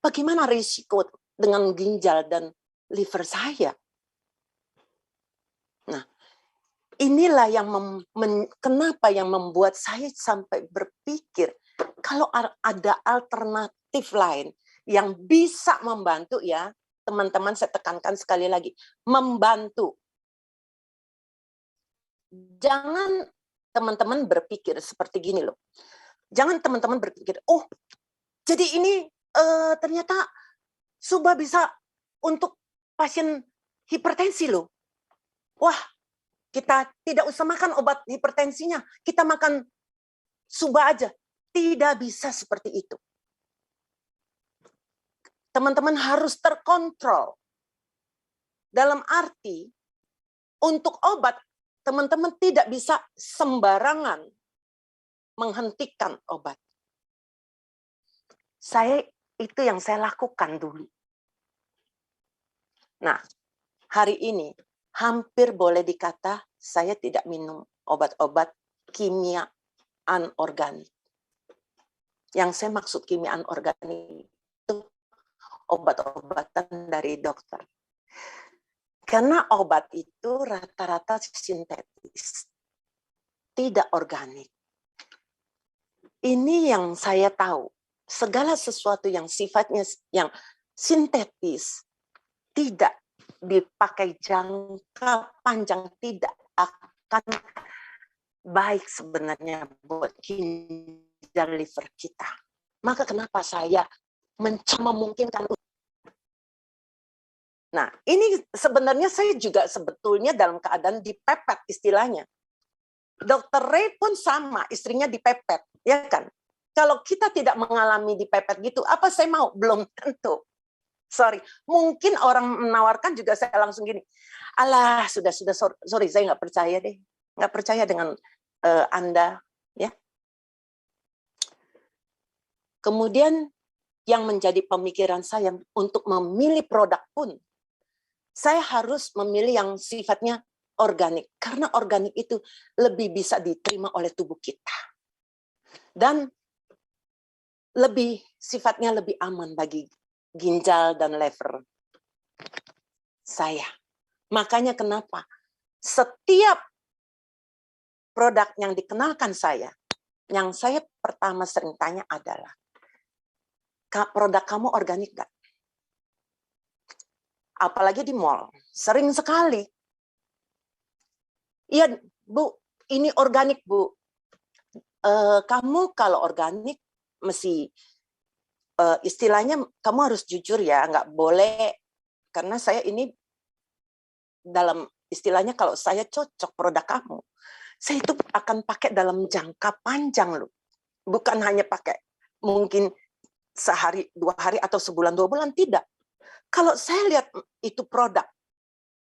bagaimana risiko dengan ginjal dan liver saya? Nah, inilah yang kenapa yang membuat saya sampai berpikir, kalau ada alternatif lain yang bisa membantu ya, teman-teman saya tekankan sekali lagi, membantu. Jangan teman-teman berpikir seperti gini loh. Jangan teman-teman berpikir, oh jadi ini ternyata Suba bisa untuk pasien hipertensi loh. Wah, kita tidak usah makan obat hipertensinya, kita makan Suba aja. Tidak bisa seperti itu. Teman-teman harus terkontrol. Dalam arti, untuk obat, teman-teman tidak bisa sembarangan menghentikan obat. Itu yang saya lakukan dulu. Nah, hari ini hampir boleh dikata saya tidak minum obat-obat kimia anorganik. Yang saya maksud kimia anorganik itu obat-obatan dari dokter. Karena obat itu rata-rata sintetis, tidak organik. Ini yang saya tahu, segala sesuatu yang sifatnya yang sintetis tidak dipakai jangka panjang tidak akan baik sebenarnya buat ginjal liver kita. Maka kenapa saya memungkinkan. Nah, ini sebenarnya saya juga sebetulnya dalam keadaan dipepet istilahnya. Dokter Ray pun sama, istrinya dipepet, ya kan? Kalau kita tidak mengalami dipepet gitu, apa saya mau? Belum tentu. Sorry, mungkin orang menawarkan juga saya langsung gini, alah sudah sorry saya nggak percaya deh, nggak percaya dengan Anda, ya. Kemudian yang menjadi pemikiran saya untuk memilih produk pun, saya harus memilih yang sifatnya organik. Karena organik itu lebih bisa diterima oleh tubuh kita. Dan sifatnya lebih aman bagi ginjal dan liver saya. Makanya kenapa setiap produk yang dikenalkan saya, yang saya pertama sering tanya adalah, produk kamu organik nggak? Apalagi di mall, sering sekali. Iya, Bu, ini organik, Bu. Kamu kalau organik, mesti istilahnya kamu harus jujur ya, nggak boleh, karena saya ini dalam istilahnya kalau saya cocok produk kamu, saya itu akan pakai dalam jangka panjang loh. Bukan hanya pakai mungkin sehari, 2 hari, atau sebulan, 2 bulan, tidak. Kalau saya lihat itu produk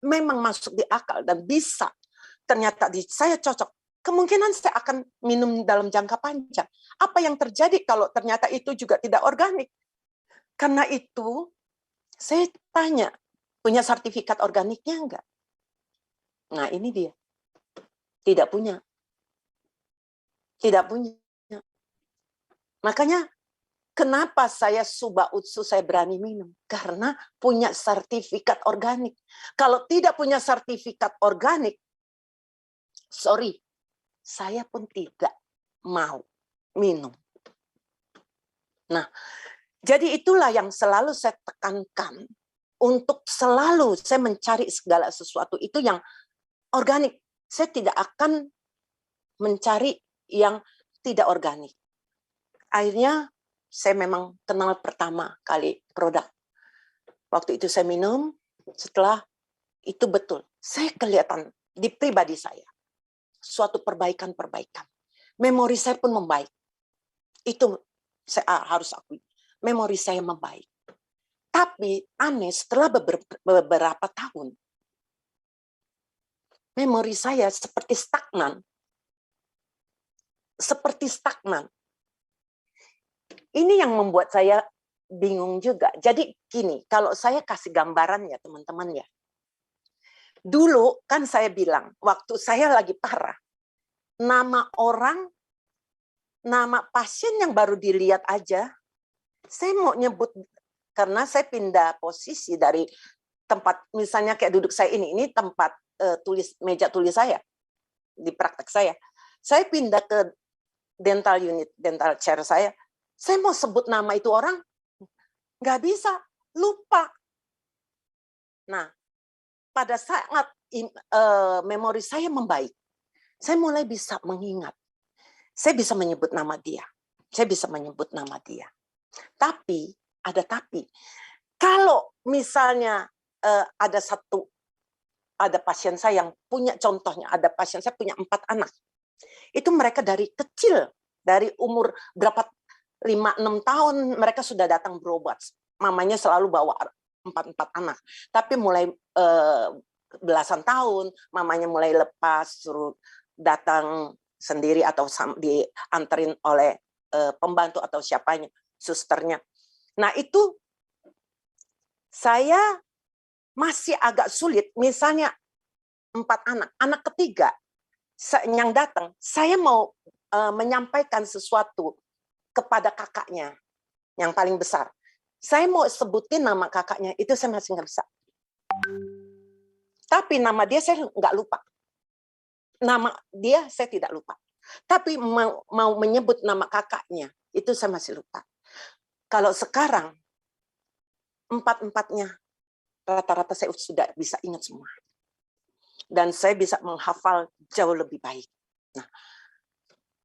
memang masuk di akal dan bisa, ternyata saya cocok, kemungkinan saya akan minum dalam jangka panjang. Apa yang terjadi kalau ternyata itu juga tidak organik? Karena itu, saya tanya, punya sertifikat organiknya enggak? Nah, ini dia. Tidak punya. Tidak punya. Makanya, kenapa saya Suba Utsu saya berani minum? Karena punya sertifikat organik. Kalau tidak punya sertifikat organik, sorry, saya pun tidak mau minum. Nah, jadi itulah yang selalu saya tekankan, untuk selalu saya mencari segala sesuatu itu yang organik. Saya tidak akan mencari yang tidak organik. Akhirnya saya memang kenal pertama kali produk. Waktu itu saya minum, setelah itu betul, saya kelihatan di pribadi saya, suatu perbaikan-perbaikan. Memori saya pun membaik. Itu saya harus akui, memori saya membaik. Tapi aneh, setelah beberapa tahun, memori saya seperti stagnan. Seperti stagnan. Ini yang membuat saya bingung juga. Jadi gini, kalau saya kasih gambaran ya teman-teman ya. Dulu kan saya bilang, waktu saya lagi parah, nama orang, nama pasien yang baru dilihat aja, saya mau nyebut, karena saya pindah posisi dari tempat, misalnya kayak duduk saya ini tempat meja tulis saya, di praktek saya. Saya pindah ke dental unit, dental chair saya mau sebut nama itu orang, nggak bisa, lupa. Nah, pada saat memori saya membaik, saya mulai bisa mengingat. Saya bisa menyebut nama dia. Saya bisa menyebut nama dia. Tapi, ada tapi. Kalau misalnya ada pasien saya yang punya, contohnya ada pasien saya punya 4 anak. Itu mereka dari kecil, dari umur berapa, 5-6 tahun mereka sudah datang berobat. Mamanya selalu bawa 4 anak. Tapi mulai belasan tahun, mamanya mulai lepas, suruh datang sendiri atau dianterin oleh pembantu atau siapanya, susternya. Nah itu saya masih agak sulit, misalnya 4 anak, anak ketiga yang datang, saya mau menyampaikan sesuatu kepada kakaknya yang paling besar. Saya mau sebutin nama kakaknya, itu saya masih nggak bisa. Tapi nama dia saya nggak lupa. Nama dia saya tidak lupa. Tapi mau menyebut nama kakaknya, itu saya masih lupa. Kalau sekarang, 4-4-nya, rata-rata saya sudah bisa ingat semua. Dan saya bisa menghafal jauh lebih baik. Nah,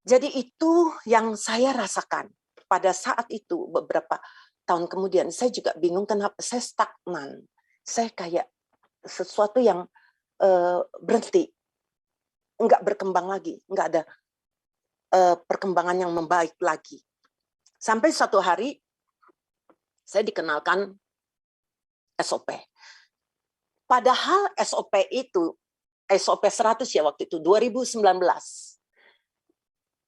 jadi itu yang saya rasakan. Pada saat itu, beberapa tahun kemudian, saya juga bingung kenapa saya stagnan. Saya kayak sesuatu yang berhenti. Nggak berkembang lagi. Nggak ada perkembangan yang membaik lagi. Sampai suatu hari, saya dikenalkan SOP. Padahal SOP itu, SOP 100 ya waktu itu, 2019.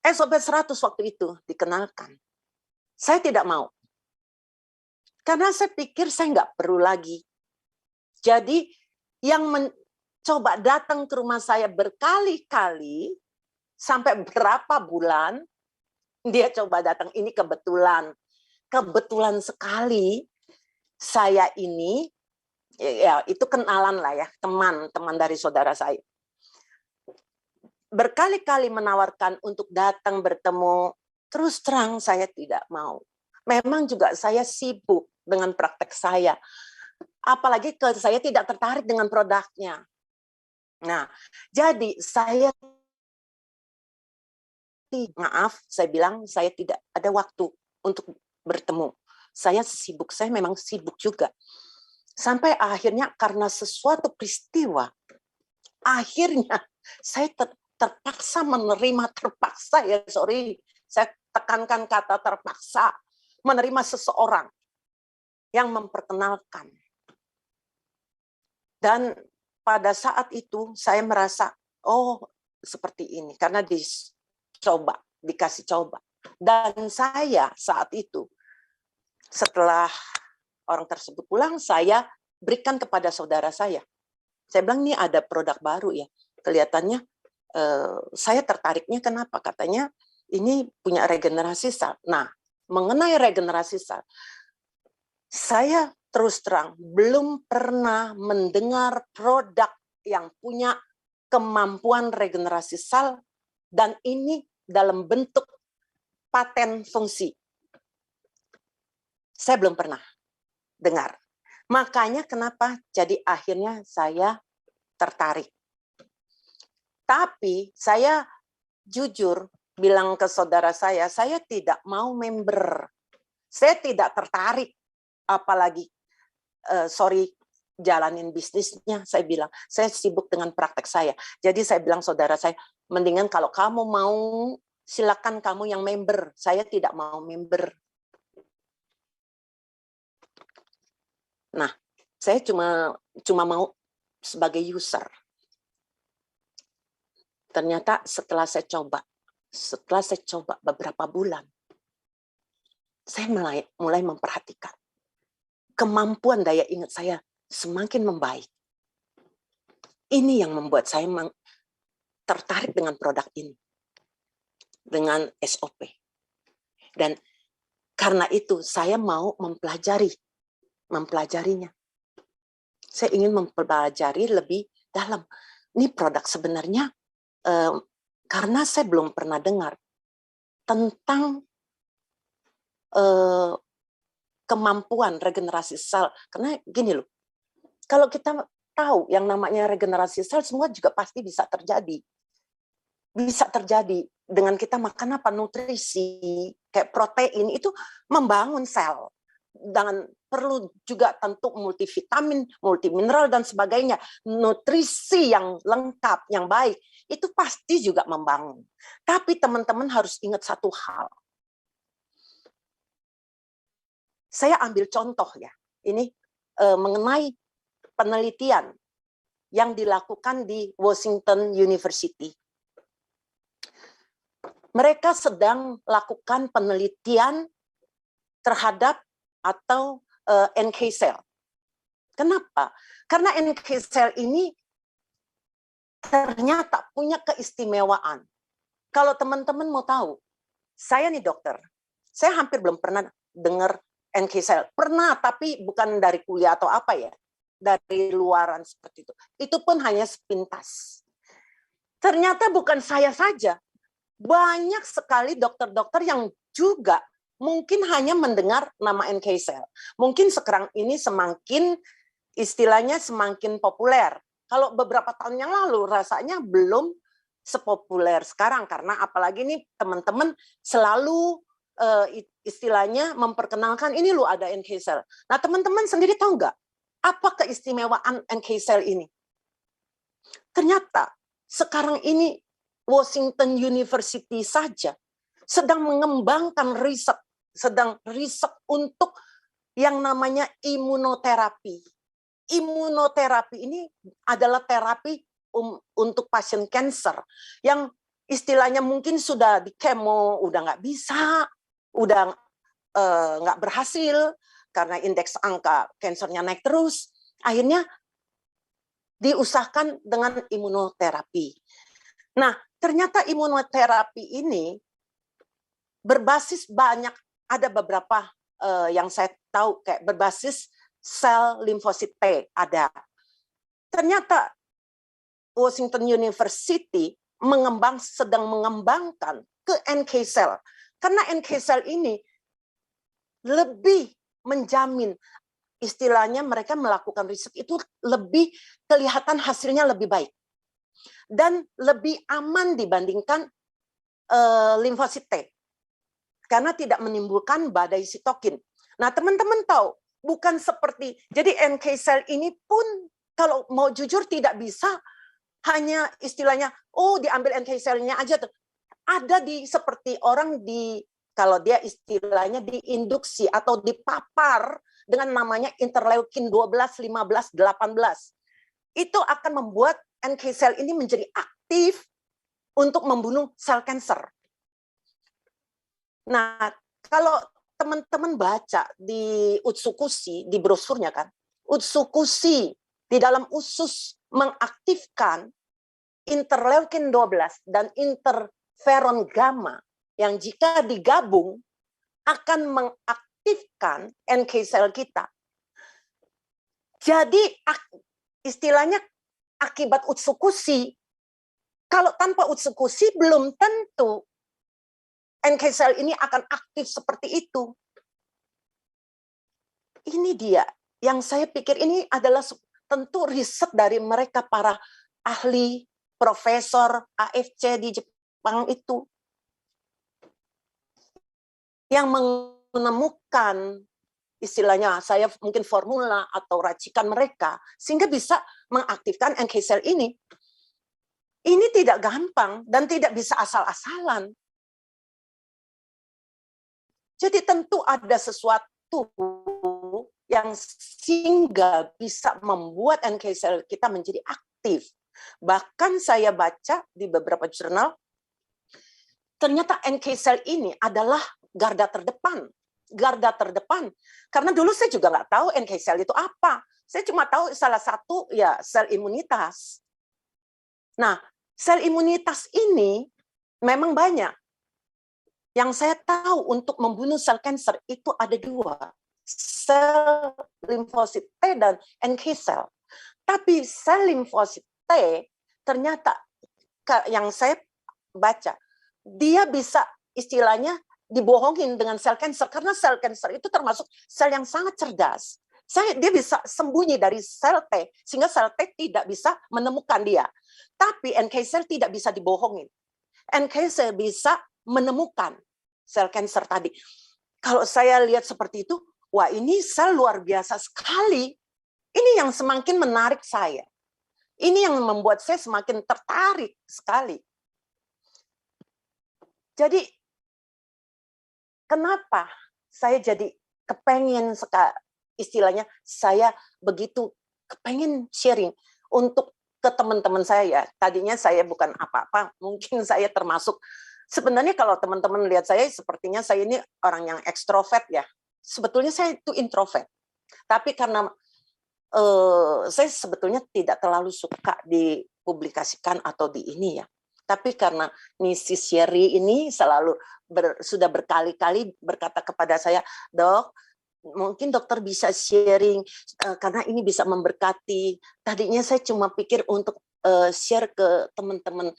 SOP 100 waktu itu dikenalkan. Saya tidak mau. Karena saya pikir saya nggak perlu lagi. Jadi yang mencoba datang ke rumah saya berkali-kali, sampai berapa bulan, dia coba datang. Ini kebetulan sekali saya ini, ya itu kenalan lah ya, teman dari saudara saya. Berkali-kali menawarkan untuk datang bertemu, terus terang saya tidak mau. Memang juga saya sibuk dengan praktek saya. Apalagi saya tidak tertarik dengan produknya. Nah, jadi saya maaf, saya bilang saya tidak ada waktu untuk bertemu. Saya memang sibuk juga. Sampai akhirnya karena sesuatu peristiwa, akhirnya saya terpaksa menerima, saya tekankan kata terpaksa, menerima seseorang yang memperkenalkan. Dan pada saat itu saya merasa, oh seperti ini, karena dikasih coba. Dan saya saat itu, setelah orang tersebut pulang, saya berikan kepada saudara saya. Saya bilang, ini ada produk baru ya, kelihatannya saya tertariknya kenapa? Katanya ini punya regenerasi sel. Nah, mengenai regenerasi sel, saya terus terang belum pernah mendengar produk yang punya kemampuan regenerasi sel dan ini dalam bentuk paten fungsi. Saya belum pernah dengar. Makanya kenapa jadi akhirnya saya tertarik. Tapi saya jujur bilang ke saudara saya tidak mau member. Saya tidak tertarik, apalagi jalanin bisnisnya. Saya bilang, saya sibuk dengan praktek saya. Jadi saya bilang saudara saya, mendingan kalau kamu mau, silakan kamu yang member. Saya tidak mau member. Nah, saya cuma mau sebagai user. Ternyata setelah saya coba beberapa bulan, saya mulai memperhatikan kemampuan daya ingat saya semakin membaik. Ini yang membuat saya tertarik dengan produk ini, dengan SOP. Dan karena itu saya mau mempelajarinya. Saya ingin mempelajari lebih dalam. Ini produk sebenarnya, karena saya belum pernah dengar tentang kemampuan regenerasi sel. Karena gini loh, kalau kita tahu yang namanya regenerasi sel, semua juga pasti bisa terjadi. Bisa terjadi dengan kita makan apa, nutrisi, kayak protein, itu membangun sel. Dan perlu juga tentu multivitamin, multimineral, dan sebagainya. Nutrisi yang lengkap, yang baik, itu pasti juga membangun. Tapi teman-teman harus ingat satu hal. Saya ambil contoh ya, ini mengenai penelitian yang dilakukan di Washington University. Mereka sedang lakukan penelitian terhadap atau NK cell. Kenapa? Karena NK cell ini ternyata punya keistimewaan. Kalau teman-teman mau tahu, saya nih dokter, saya hampir belum pernah dengar NK cell. Pernah, tapi bukan dari kuliah atau apa ya, dari luaran seperti itu. Itu pun hanya sepintas. Ternyata bukan saya saja. Banyak sekali dokter-dokter yang juga mungkin hanya mendengar nama NK cell. Mungkin sekarang ini istilahnya semakin populer. Kalau beberapa tahun yang lalu rasanya belum sepopuler sekarang, karena apalagi nih teman-teman selalu istilahnya memperkenalkan ini loh ada NK cell. Nah teman-teman sendiri tahu nggak apa keistimewaan NK cell ini? Ternyata sekarang ini Washington University saja sedang mengembangkan sedang riset untuk yang namanya imunoterapi. Imunoterapi ini adalah terapi untuk pasien kanker yang istilahnya mungkin sudah di kemo, udah nggak bisa, udah nggak berhasil, karena indeks angka kansernya naik terus, akhirnya diusahakan dengan imunoterapi. Nah, ternyata imunoterapi ini berbasis banyak, ada beberapa yang saya tahu kayak berbasis sel limfosit T ada. Ternyata Washington University sedang mengembangkan ke NK cell. Karena NK cell ini lebih menjamin, istilahnya mereka melakukan riset itu lebih kelihatan hasilnya lebih baik. Dan lebih aman dibandingkan limfosit T. Karena tidak menimbulkan badai sitokin. Nah, teman-teman tahu, bukan seperti, jadi NK cell ini pun kalau mau jujur tidak bisa hanya istilahnya, oh diambil NK cell-nya aja. Ada seperti orang kalau dia istilahnya diinduksi atau dipapar dengan namanya interleukin 12, 15, 18. Itu akan membuat NK cell ini menjadi aktif untuk membunuh sel kanker. Nah, kalau teman-teman baca di Utsukushi, di brosurnya kan, Utsukushi di dalam usus mengaktifkan interleukin 12 dan interferon gamma yang jika digabung akan mengaktifkan NK cell kita. Jadi istilahnya akibat Utsukushi, kalau tanpa Utsukushi belum tentu NK cell ini akan aktif seperti itu. Ini dia yang saya pikir ini adalah tentu riset dari mereka para ahli, profesor AFC di Jepang itu yang menemukan istilahnya saya mungkin formula atau racikan mereka sehingga bisa mengaktifkan NK cell ini. Ini tidak gampang dan tidak bisa asal-asalan. Jadi tentu ada sesuatu yang sehingga bisa membuat NK cell kita menjadi aktif. Bahkan saya baca di beberapa jurnal, ternyata NK cell ini adalah garda terdepan. Garda terdepan. Karena dulu saya juga nggak tahu NK cell itu apa. Saya cuma tahu salah satu ya sel imunitas. Nah, sel imunitas ini memang banyak. Yang saya tahu untuk membunuh sel kanker itu ada dua. Sel limfosit T dan NK cell. Tapi sel limfosit T ternyata yang saya baca, dia bisa istilahnya dibohongin dengan sel kanker. Karena sel kanker itu termasuk sel yang sangat cerdas. Dia bisa sembunyi dari sel T, sehingga sel T tidak bisa menemukan dia. Tapi NK cell tidak bisa dibohongin. NK cell bisa menemukan sel kanker tadi. Kalau saya lihat seperti itu, wah ini sel luar biasa sekali. Ini yang semakin menarik saya. Ini yang membuat saya semakin tertarik sekali. Jadi, kenapa saya jadi kepengen istilahnya saya begitu kepengen sharing untuk ke teman-teman saya. Tadinya saya bukan apa-apa, mungkin saya termasuk. Sebenarnya kalau teman-teman lihat saya, sepertinya saya ini orang yang ekstrovert ya. Sebetulnya saya itu introvert. Tapi karena saya sebetulnya tidak terlalu suka dipublikasikan atau di ini ya. Tapi karena Mrs. Sherry ini selalu sudah berkali-kali berkata kepada saya, Dok, mungkin dokter bisa sharing karena ini bisa memberkati. Tadinya saya cuma pikir untuk share ke teman-teman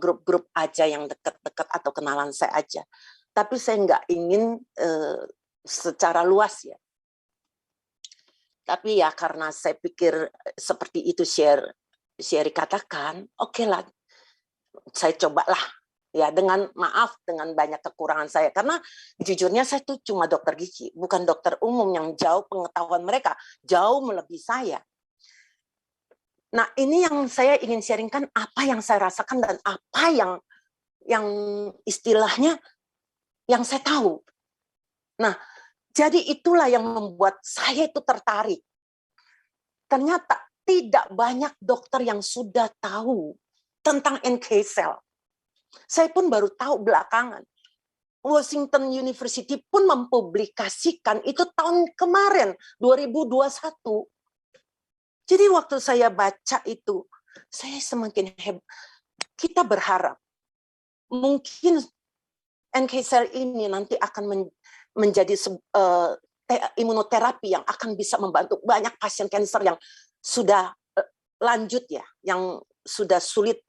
grup-grup aja yang dekat-dekat atau kenalan saya aja. Tapi saya nggak ingin secara luas ya. Tapi ya karena saya pikir seperti itu Sherry katakan, oke lah, saya cobalah ya dengan maaf dengan banyak kekurangan saya karena jujurnya saya tuh cuma dokter gigi, bukan dokter umum yang jauh pengetahuan mereka jauh melebihi saya. Nah, ini yang saya ingin sharingkan apa yang saya rasakan dan apa yang istilahnya yang saya tahu. Nah, jadi itulah yang membuat saya itu tertarik. Ternyata tidak banyak dokter yang sudah tahu tentang NK cell. Saya pun baru tahu belakangan. Washington University pun mempublikasikan itu tahun kemarin, 2021. Jadi waktu saya baca itu, saya semakin hebat. Kita berharap mungkin NK cell ini nanti akan menjadi imunoterapi yang akan bisa membantu banyak pasien kanker yang sudah lanjut ya, yang sudah sulit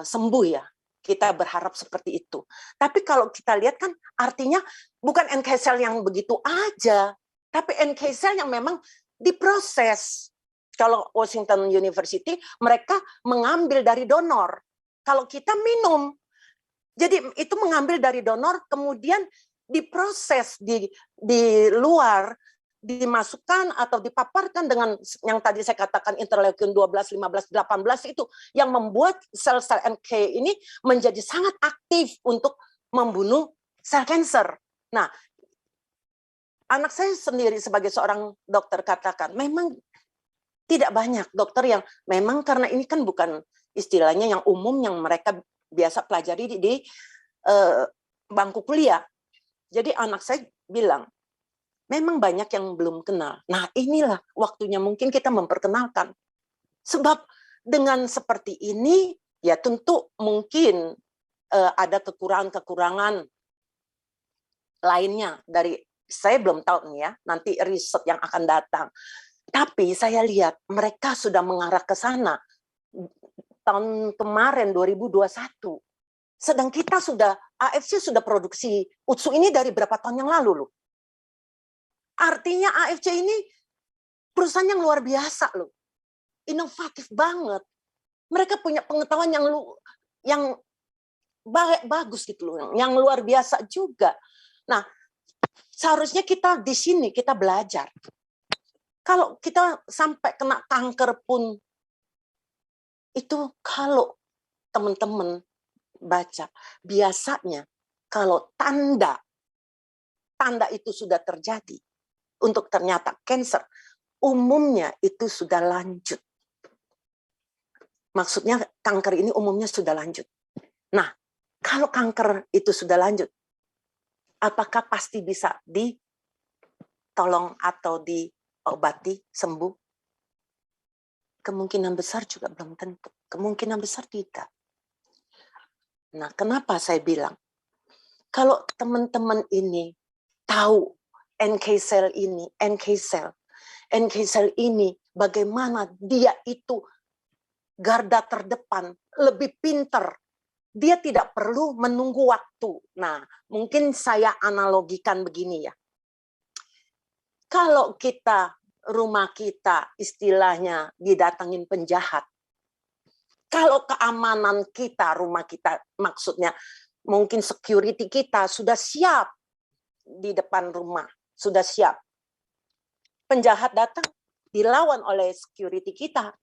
sembuh ya. Kita berharap seperti itu. Tapi kalau kita lihat kan artinya bukan NK cell yang begitu aja, tapi NK cell yang memang diproses. Kalau Washington University mereka mengambil dari donor. Kalau kita minum, jadi itu mengambil dari donor kemudian diproses di luar, dimasukkan atau dipaparkan dengan yang tadi saya katakan interleukin 12, 15, 18 itu yang membuat sel-sel NK ini menjadi sangat aktif untuk membunuh sel kanker. Nah, anak saya sendiri sebagai seorang dokter katakan, memang tidak banyak dokter yang memang karena ini kan bukan istilahnya yang umum yang mereka biasa pelajari di bangku kuliah. Jadi anak saya bilang, memang banyak yang belum kenal. Nah, inilah waktunya mungkin kita memperkenalkan. Sebab dengan seperti ini, ya tentu mungkin ada kekurangan-kekurangan lainnya dari saya belum tahu nih ya, nanti riset yang akan datang. Tapi saya lihat mereka sudah mengarah ke sana tahun kemarin 2021. Sedang kita sudah, AFC sudah produksi UTSU ini dari berapa tahun yang lalu loh. Artinya AFC ini perusahaan yang luar biasa loh. Inovatif banget. Mereka punya pengetahuan yang bagus gitu loh, yang luar biasa juga. Nah, seharusnya kita di sini kita belajar. Kalau kita sampai kena kanker pun, itu kalau teman-teman baca, biasanya kalau tanda itu sudah terjadi, untuk ternyata kanker, umumnya itu sudah lanjut. Maksudnya kanker ini umumnya sudah lanjut. Nah, kalau kanker itu sudah lanjut, apakah pasti bisa ditolong atau diobati, sembuh? Kemungkinan besar juga belum tentu. Kemungkinan besar tidak. Nah, kenapa saya bilang? Kalau teman-teman ini tahu NK cell ini bagaimana dia itu garda terdepan, lebih pinter. Dia tidak perlu menunggu waktu. Nah, mungkin saya analogikan begini ya. Kalau rumah kita istilahnya didatangin penjahat, kalau keamanan kita, rumah kita, maksudnya mungkin security kita sudah siap di depan rumah, sudah siap. Penjahat datang, dilawan oleh security kita.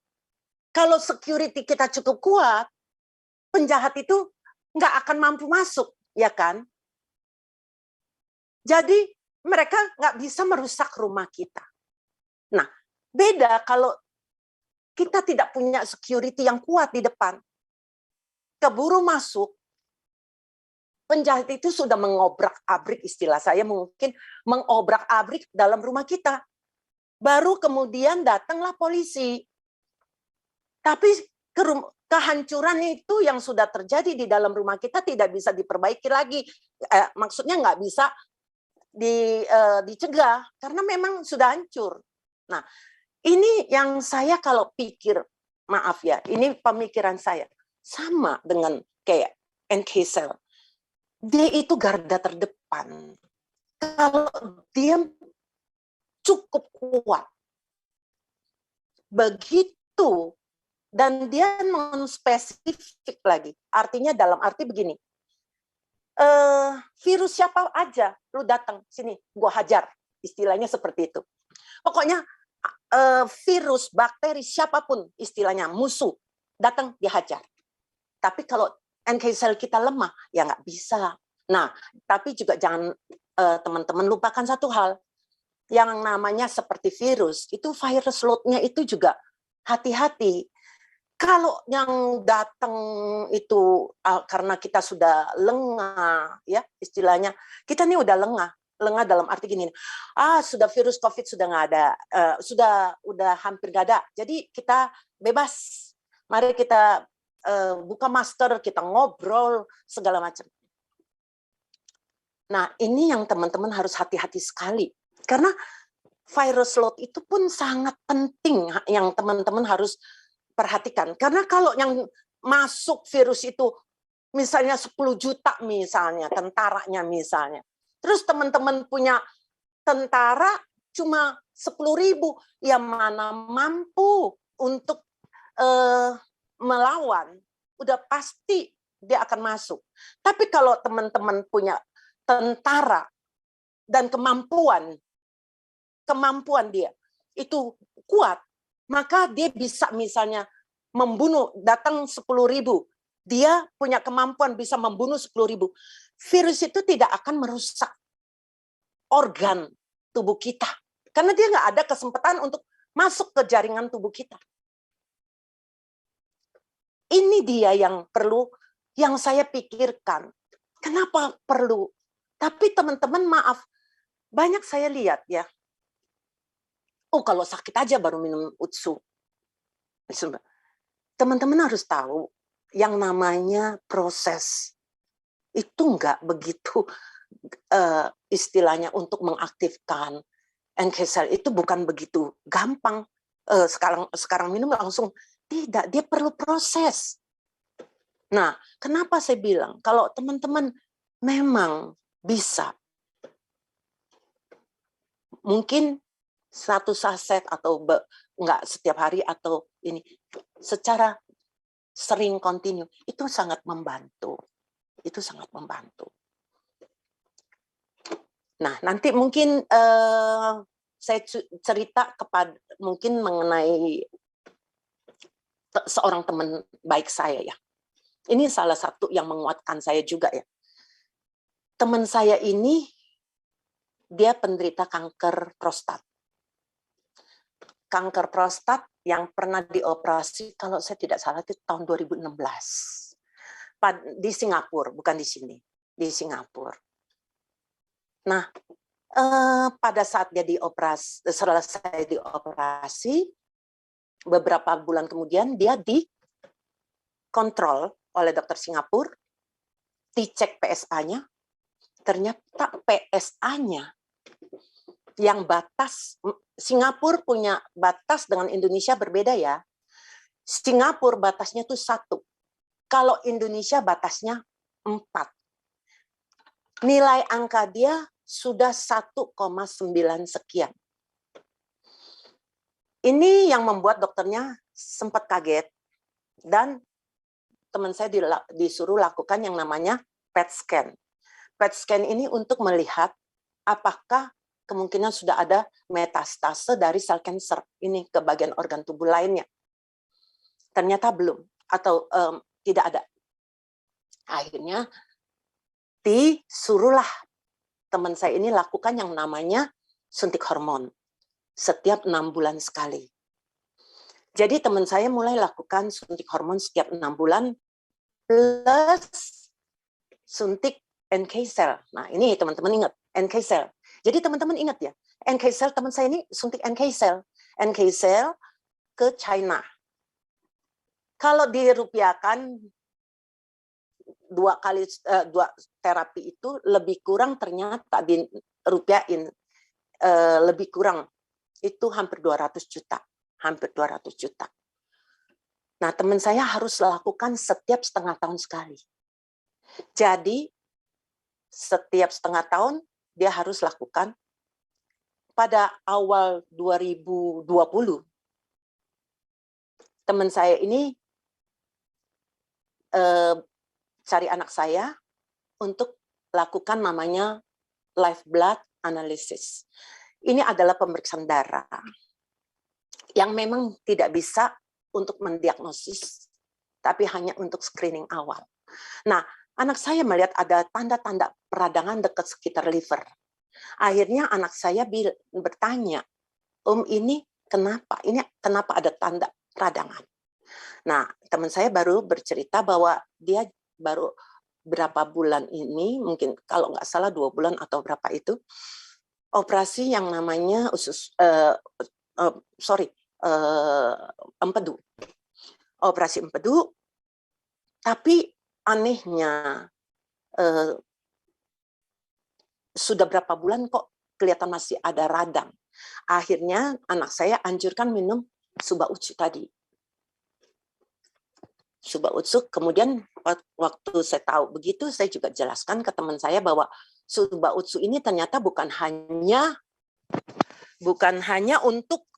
Kalau security kita cukup kuat, penjahat itu nggak akan mampu masuk, ya kan? Jadi mereka nggak bisa merusak rumah kita. Nah, beda kalau kita tidak punya security yang kuat di depan. Keburu masuk, penjahat itu sudah mengobrak-abrik, istilah saya mungkin mengobrak-abrik dalam rumah kita. Baru kemudian datanglah polisi. Tapi kehancuran itu yang sudah terjadi di dalam rumah kita tidak bisa diperbaiki lagi. Maksudnya nggak bisa dicegah karena memang sudah hancur. Nah, ini yang saya kalau pikir, maaf ya, ini pemikiran saya sama dengan kayak NK cell. Dia itu garda terdepan. Kalau dia cukup kuat, begitu, dan dia non-spesifik lagi. Artinya dalam arti begini, virus siapa aja, lu datang sini, gua hajar. Istilahnya seperti itu. Pokoknya virus, bakteri, siapapun istilahnya, musuh, datang dihajar. Tapi kalau NK cell kita lemah, ya nggak bisa. Nah, tapi juga jangan teman-teman lupakan satu hal, yang namanya seperti virus, itu virus load-nya itu juga hati-hati. Kalau yang datang itu karena kita sudah lengah, ya istilahnya, kita nih udah lengah dalam arti gini, sudah virus COVID sudah nggak ada, udah hampir nggak ada, jadi kita bebas, mari kita buka masker, kita ngobrol segala macam. Nah ini yang teman-teman harus hati-hati sekali, karena virus load itu pun sangat penting yang teman-teman harus perhatikan. Karena kalau yang masuk virus itu misalnya 10 juta misalnya, tentaranya misalnya. Terus teman-teman punya tentara cuma 10.000, ya mana mampu untuk melawan, udah pasti dia akan masuk. Tapi kalau teman-teman punya tentara dan kemampuan dia itu kuat, maka dia bisa misalnya membunuh, datang 10.000, dia punya kemampuan bisa membunuh 10.000. Virus itu tidak akan merusak organ tubuh kita, karena dia nggak ada kesempatan untuk masuk ke jaringan tubuh kita. Ini dia yang perlu, yang saya pikirkan. Kenapa perlu? Tapi teman-teman maaf, banyak saya lihat ya, kalau sakit aja baru minum utsu. Teman-teman harus tahu yang namanya proses itu nggak begitu istilahnya untuk mengaktifkan NK cell itu bukan begitu gampang. Sekarang minum langsung, tidak, dia perlu proses. Nah, kenapa saya bilang kalau teman-teman memang bisa, mungkin satu saset atau enggak setiap hari atau ini secara sering kontinu, itu sangat membantu. Itu sangat membantu. Nah, nanti mungkin saya cerita kepada mungkin mengenai seorang teman baik saya ya. Ini salah satu yang menguatkan saya juga ya. Teman saya ini dia penderita kanker prostat. Kanker prostat yang pernah dioperasi, kalau saya tidak salah itu tahun 2016. Di Singapura, bukan di sini, di Singapura. Nah, pada saat dia selesai dioperasi, beberapa bulan kemudian dia dikontrol oleh dokter Singapura, dicek PSA-nya, ternyata PSA-nya yang batas, Singapura punya batas dengan Indonesia berbeda ya. Singapura batasnya itu 1. Kalau Indonesia batasnya 4. Nilai angka dia sudah 1,9 sekian. Ini yang membuat dokternya sempat kaget. Dan teman saya disuruh lakukan yang namanya PET scan. PET scan ini untuk melihat apakah kemungkinan sudah ada metastase dari sel kanker ini ke bagian organ tubuh lainnya. Ternyata belum, atau tidak ada. Akhirnya disuruhlah teman saya ini lakukan yang namanya suntik hormon setiap 6 bulan sekali. Jadi teman saya mulai lakukan suntik hormon setiap 6 bulan plus suntik NK cell. Nah ini teman-teman ingat, NK cell. Jadi teman-teman ingat ya, NK cell teman saya ini suntik NK cell ke China. Kalau dirupiahkan 2 terapi itu lebih kurang, ternyata dirupiahin lebih kurang itu hampir 200 juta, hampir 200 juta. Nah teman saya harus lakukan setiap setengah tahun sekali. Jadi setiap setengah tahun dia harus lakukan. Pada awal 2020, teman saya ini cari anak saya untuk lakukan namanya live blood analysis. Ini adalah pemeriksaan darah yang memang tidak bisa untuk mendiagnosis, tapi hanya untuk screening awal. Nah, anak saya melihat ada tanda-tanda peradangan dekat sekitar liver. Akhirnya anak saya bertanya, Om ini kenapa? Ini kenapa ada tanda peradangan? Nah, teman saya baru bercerita bahwa dia baru berapa bulan ini, mungkin kalau nggak salah 2 bulan atau berapa itu, operasi yang namanya empedu. Operasi empedu, tapi anehnya sudah berapa bulan kok kelihatan masih ada radang. Akhirnya anak saya anjurkan minum Suba Utsu tadi. Suba Utsu, kemudian waktu saya tahu begitu, saya juga jelaskan ke teman saya bahwa Suba Utsu ini ternyata bukan hanya untuk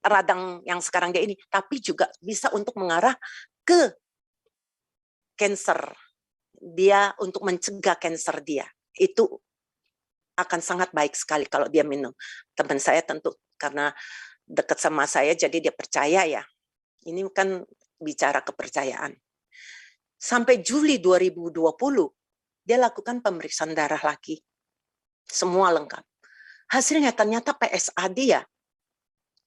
radang yang sekarang dia ini, tapi juga bisa untuk mengarah ke cancer. Dia untuk mencegah cancer dia. Itu akan sangat baik sekali kalau dia minum. Teman saya tentu karena dekat sama saya jadi dia percaya ya. Ini kan bicara kepercayaan. Sampai Juli 2020 dia lakukan pemeriksaan darah lagi. Semua lengkap. Hasilnya ternyata PSA dia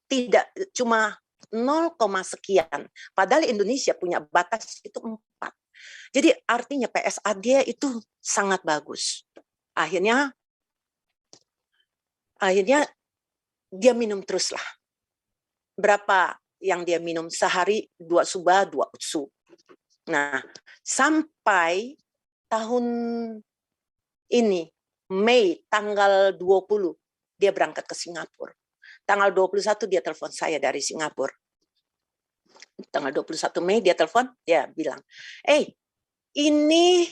tidak cuma 0, sekian. Padahal Indonesia punya batas itu 4. Jadi artinya PSA dia itu sangat bagus. Akhirnya dia minum terus lah. Berapa yang dia minum sehari? 2 Suba, 2 Utsu. Nah, sampai tahun ini, Mei tanggal 20, dia berangkat ke Singapura. Tanggal 21 dia telepon saya dari Singapura. Tanggal 21 Mei dia telepon, dia bilang, ini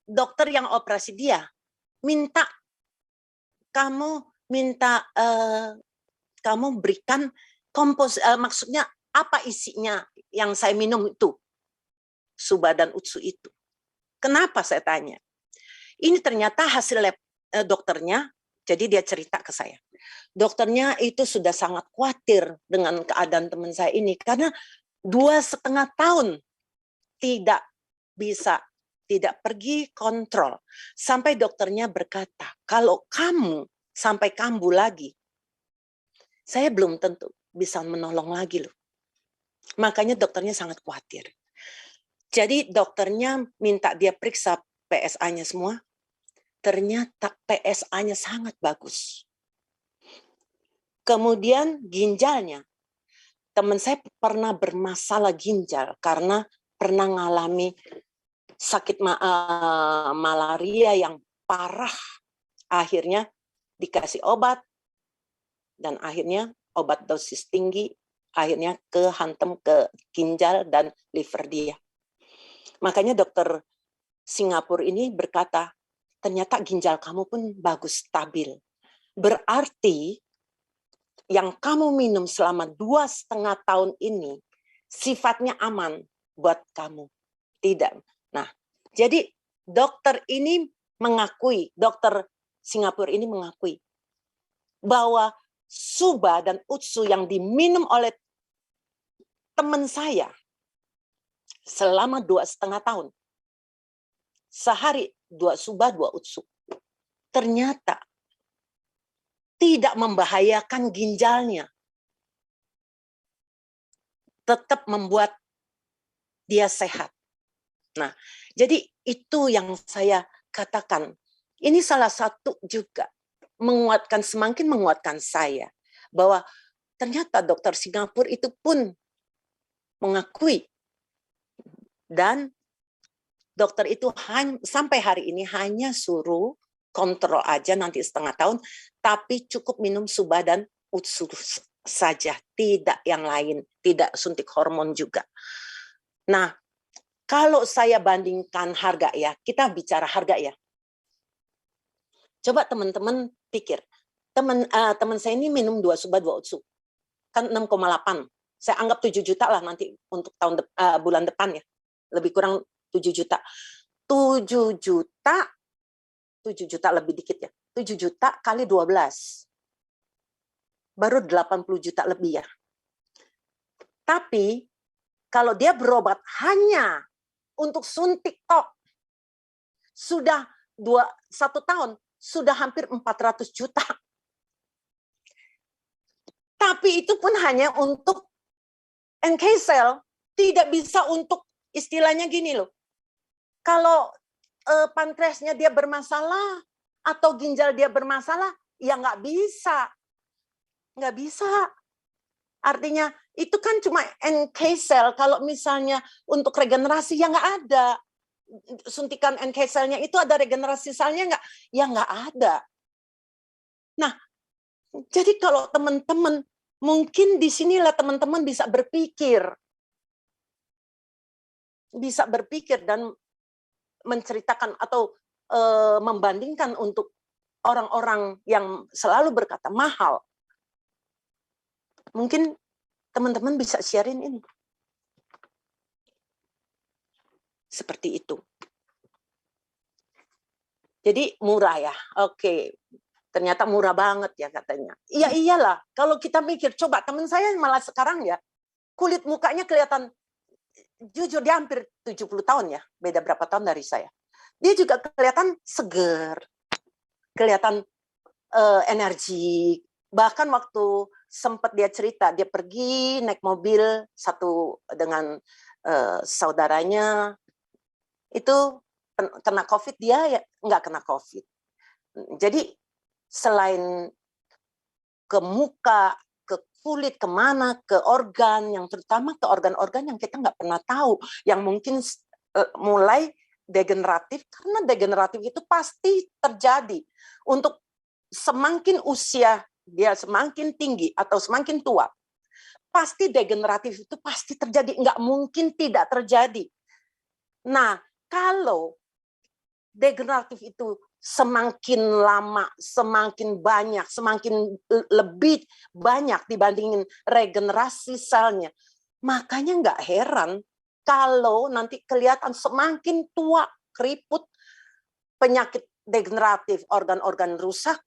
dokter yang operasi dia minta kamu berikan maksudnya apa isinya yang saya minum itu, Suba dan Utsu itu. Kenapa saya tanya? Ini ternyata hasil lab dokternya, jadi dia cerita ke saya. Dokternya itu sudah sangat khawatir dengan keadaan teman saya ini, karena 2,5 tahun tidak pergi kontrol. Sampai dokternya berkata, kalau kamu sampai kambuh lagi, saya belum tentu bisa menolong lagi loh. Makanya dokternya sangat khawatir. Jadi dokternya minta dia periksa PSA-nya semua. Ternyata PSA-nya sangat bagus. Kemudian ginjalnya. Teman saya pernah bermasalah ginjal karena pernah mengalami sakit malaria yang parah. Akhirnya dikasih obat, dan akhirnya obat dosis tinggi, akhirnya kehantam ke ginjal dan liver dia. Makanya dokter Singapura ini berkata, ternyata ginjal kamu pun bagus, stabil. Berarti yang kamu minum selama 2,5 tahun ini sifatnya aman buat kamu. Tidak. Nah, jadi dokter Singapura ini mengakui bahwa Suba dan Utsu yang diminum oleh teman saya selama 2,5 tahun, sehari 2 Suba, 2 Utsu, ternyata tidak membahayakan ginjalnya. Tetap membuat dia sehat. Nah, jadi itu yang saya katakan. Ini salah satu juga semakin menguatkan saya bahwa ternyata dokter Singapura itu pun mengakui, dan dokter itu sampai hari ini hanya suruh kontrol aja nanti 1,5 tahun, tapi cukup minum Suba dan Utsu saja, tidak yang lain, tidak suntik hormon juga. Nah, kalau saya bandingkan harga ya, kita bicara harga ya. Coba teman-teman pikir, teman saya ini minum 2 Suba 2 Utsu, kan 6,8. Saya anggap 7 juta lah nanti untuk bulan depan ya, lebih kurang 7 juta. 7 juta lebih dikit ya. 7 juta kali 12. Baru 80 juta lebih ya. Tapi kalau dia berobat hanya untuk suntik tok, sudah 1 tahun, sudah hampir 400 juta. Tapi itu pun hanya untuk NK cell, tidak bisa untuk istilahnya gini loh. Kalau pankreasnya dia bermasalah atau ginjal dia bermasalah, ya nggak bisa. Nggak bisa. Artinya itu kan cuma NK cell. Kalau misalnya untuk regenerasi ya nggak ada. Suntikan NK cell-nya itu ada regenerasi selnya nggak? Ya nggak ada. Nah, jadi kalau teman-teman, mungkin disinilah teman-teman bisa berpikir dan menceritakan atau membandingkan untuk orang-orang yang selalu berkata mahal. Mungkin teman-teman bisa sharing ini. Seperti itu. Jadi murah ya. Oke. Ternyata murah banget ya katanya. Iya iyalah. Kalau kita mikir, coba teman saya malah sekarang ya, kulit mukanya kelihatan, jujur dia hampir 70 tahun ya. Beda berapa tahun dari saya. Dia juga kelihatan seger. Kelihatan energi. Bahkan waktu sempat dia cerita, dia pergi naik mobil satu dengan saudaranya, itu kena COVID, dia ya nggak kena COVID. Jadi selain ke muka, ke kulit, kemana, ke organ, yang terutama ke organ-organ yang kita nggak pernah tahu, yang mungkin mulai degeneratif, karena degeneratif itu pasti terjadi. Untuk semakin usia dia semakin tinggi atau semakin tua, pasti degeneratif itu pasti terjadi, nggak mungkin tidak terjadi. Nah, kalau degeneratif itu semakin lama, semakin banyak, semakin lebih banyak dibandingin regenerasi selnya, makanya nggak heran kalau nanti kelihatan semakin tua, keriput, penyakit degeneratif, organ-organ rusak,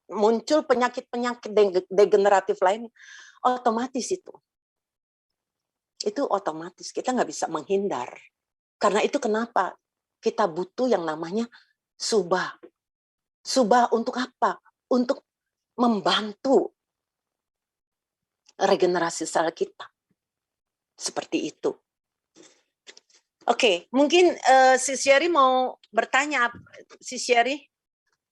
muncul penyakit-penyakit degeneratif lain, otomatis itu. Itu otomatis, kita nggak bisa menghindar. Karena itu kenapa kita butuh yang namanya subah. Subah untuk apa? Untuk membantu regenerasi sel kita. Seperti itu. Oke, mungkin si Sherry mau bertanya. Si Sherry?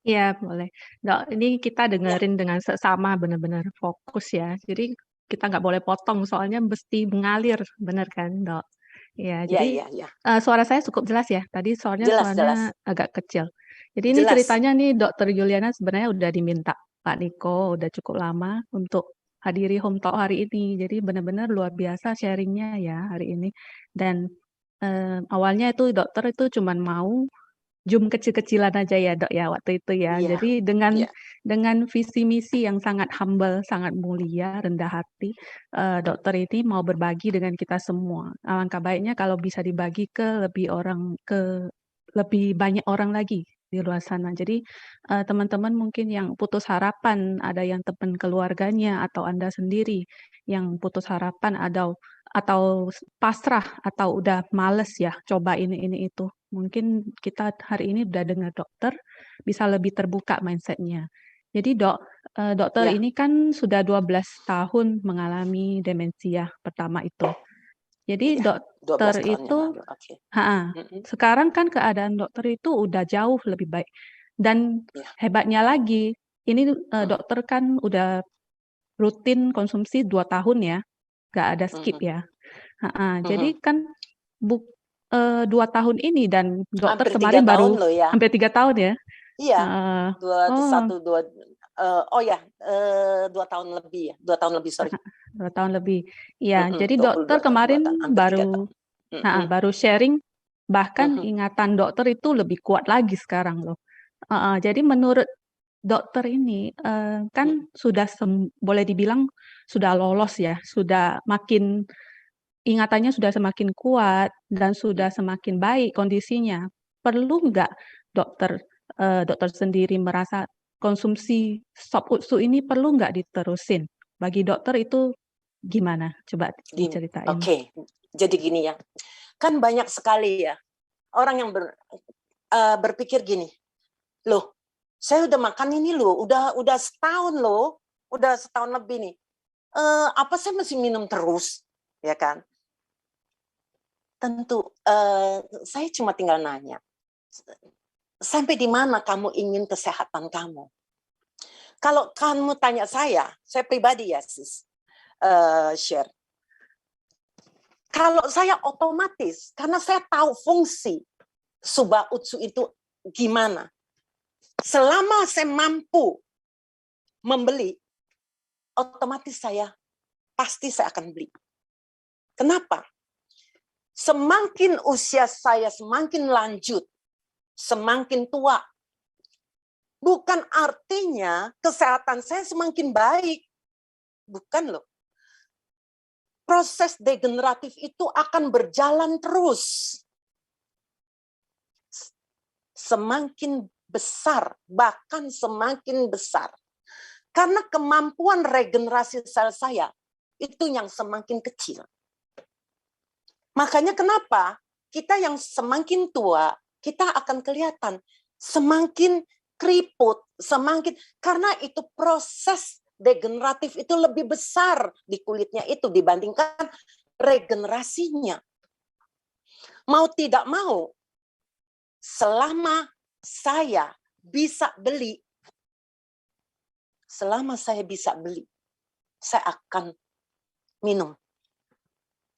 Iya, boleh. Dok, ini kita dengerin dengan seksama, benar-benar fokus ya. Jadi kita nggak boleh potong, soalnya mesti mengalir, benar kan, Dok? Ya, jadi Ya. suara saya cukup jelas ya. Tadi soalnya Jelas. suaranya agak kecil. Jadi ini Jelas. ceritanya nih, Dokter Juliana sebenarnya udah diminta Pak Niko, udah cukup lama untuk hadiri Home Talk hari ini. Jadi benar-benar luar biasa sharingnya ya hari ini. Dan awalnya itu dokter itu cuman mau Zoom kecil-kecilan aja ya, Dok, ya, waktu itu ya. Iya, Jadi dengan visi misi yang sangat humble, sangat mulia, rendah hati, dokter ini mau berbagi dengan kita semua. Alangkah baiknya kalau bisa dibagi ke lebih banyak orang lagi di luar sana. Jadi, teman-teman mungkin yang putus harapan, ada yang teman keluarganya atau Anda sendiri yang putus harapan atau pasrah atau udah males ya coba ini itu. Mungkin kita hari ini udah dengar dokter bisa lebih terbuka mindset-nya. Jadi dokter Ya. ini kan sudah 12 tahun mengalami demensia pertama itu. Jadi Iya, 12 dokter tahun yang itu lalu. Oke. sekarang kan keadaan dokter itu udah jauh lebih baik. Dan Ya. hebatnya lagi, ini dokter kan udah rutin konsumsi 2 tahun ya, nggak ada skip ya. Jadi kan 2 tahun ini dan dokter Hampir 3 kemarin tahun baru loh ya. hampir 3 tahun ya? Iya, Heeh. 2 tahun lebih ya, 2 tahun lebih, sorry. 2 tahun lebih. Iya, jadi 22 dokter kemarin tahun, hampir 3 tahun. baru sharing, bahkan ingatan dokter itu lebih kuat lagi sekarang loh. Jadi menurut dokter ini, kan sudah boleh dibilang sudah lolos ya, sudah makin ingatannya sudah semakin kuat dan sudah semakin baik kondisinya. Perlu nggak dokter sendiri merasa konsumsi sop uksu ini perlu nggak diterusin? Bagi dokter itu gimana? Coba diceritain. Oke, jadi gini ya. Kan banyak sekali ya orang yang berpikir gini, loh, saya udah makan ini loh, udah setahun loh, udah setahun lebih nih. Apa saya mesti minum terus, ya kan? Tentu, saya cuma tinggal nanya, sampai di mana kamu ingin kesehatan kamu? Kalau kamu tanya saya pribadi ya sis, share. Kalau saya otomatis, karena saya tahu fungsi Subah Utsu itu gimana. Selama saya mampu membeli, otomatis pasti saya akan beli. Kenapa? Semakin usia saya semakin lanjut, semakin tua, bukan artinya kesehatan saya semakin baik. Bukan loh. Proses degeneratif itu akan berjalan terus. Semakin besar, bahkan semakin besar. Karena kemampuan regenerasi sel saya itu yang semakin kecil. Makanya kenapa kita yang semakin tua, kita akan kelihatan semakin keriput, karena itu proses degeneratif itu lebih besar di kulitnya itu dibandingkan regenerasinya. Mau tidak mau, selama saya bisa beli, saya akan minum.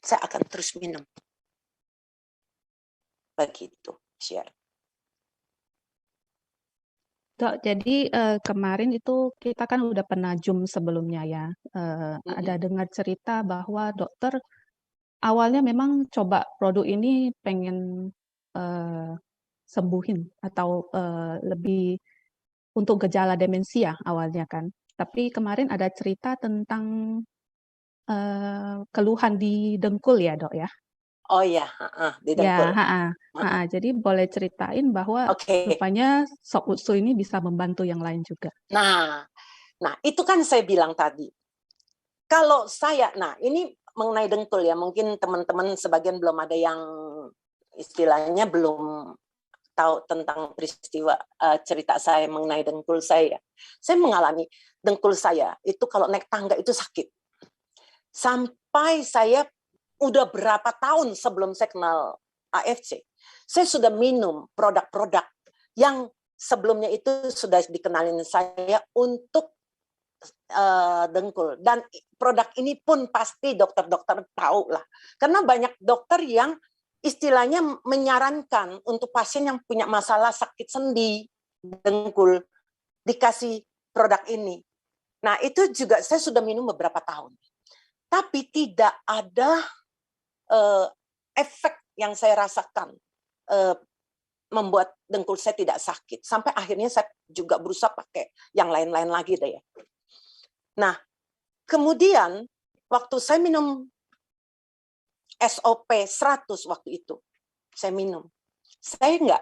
Saya akan terus minum. Begitu, share. Dok, jadi kemarin itu kita kan udah pernah Zoom sebelumnya ya. Ada dengar cerita bahwa dokter awalnya memang coba produk ini pengen sembuhin atau lebih untuk gejala demensia awalnya kan. Tapi kemarin ada cerita tentang keluhan di dengkul ya dok ya? Oh ya, di dengkul. Ya, jadi boleh ceritain bahwa rupanya Sop Utsu ini bisa membantu yang lain juga. Nah itu kan saya bilang tadi. Kalau ini mengenai dengkul ya, mungkin teman-teman sebagian belum ada yang istilahnya belum tahu tentang peristiwa cerita saya mengenai dengkul saya. Saya mengalami dengkul saya itu kalau naik tangga itu sakit. Sampai saya udah berapa tahun sebelum saya kenal AFC, saya sudah minum produk-produk yang sebelumnya itu sudah dikenalin saya untuk dengkul. Dan produk ini pun pasti dokter-dokter tahu lah. Karena banyak dokter yang istilahnya menyarankan untuk pasien yang punya masalah sakit sendi, dengkul, dikasih produk ini. Nah, itu juga saya sudah minum beberapa tahun. Tapi tidak ada efek yang saya rasakan membuat dengkul saya tidak sakit. Sampai akhirnya saya juga berusaha pakai yang lain-lain lagi deh ya. Nah, kemudian waktu saya minum SOP 100 waktu itu, saya minum. Saya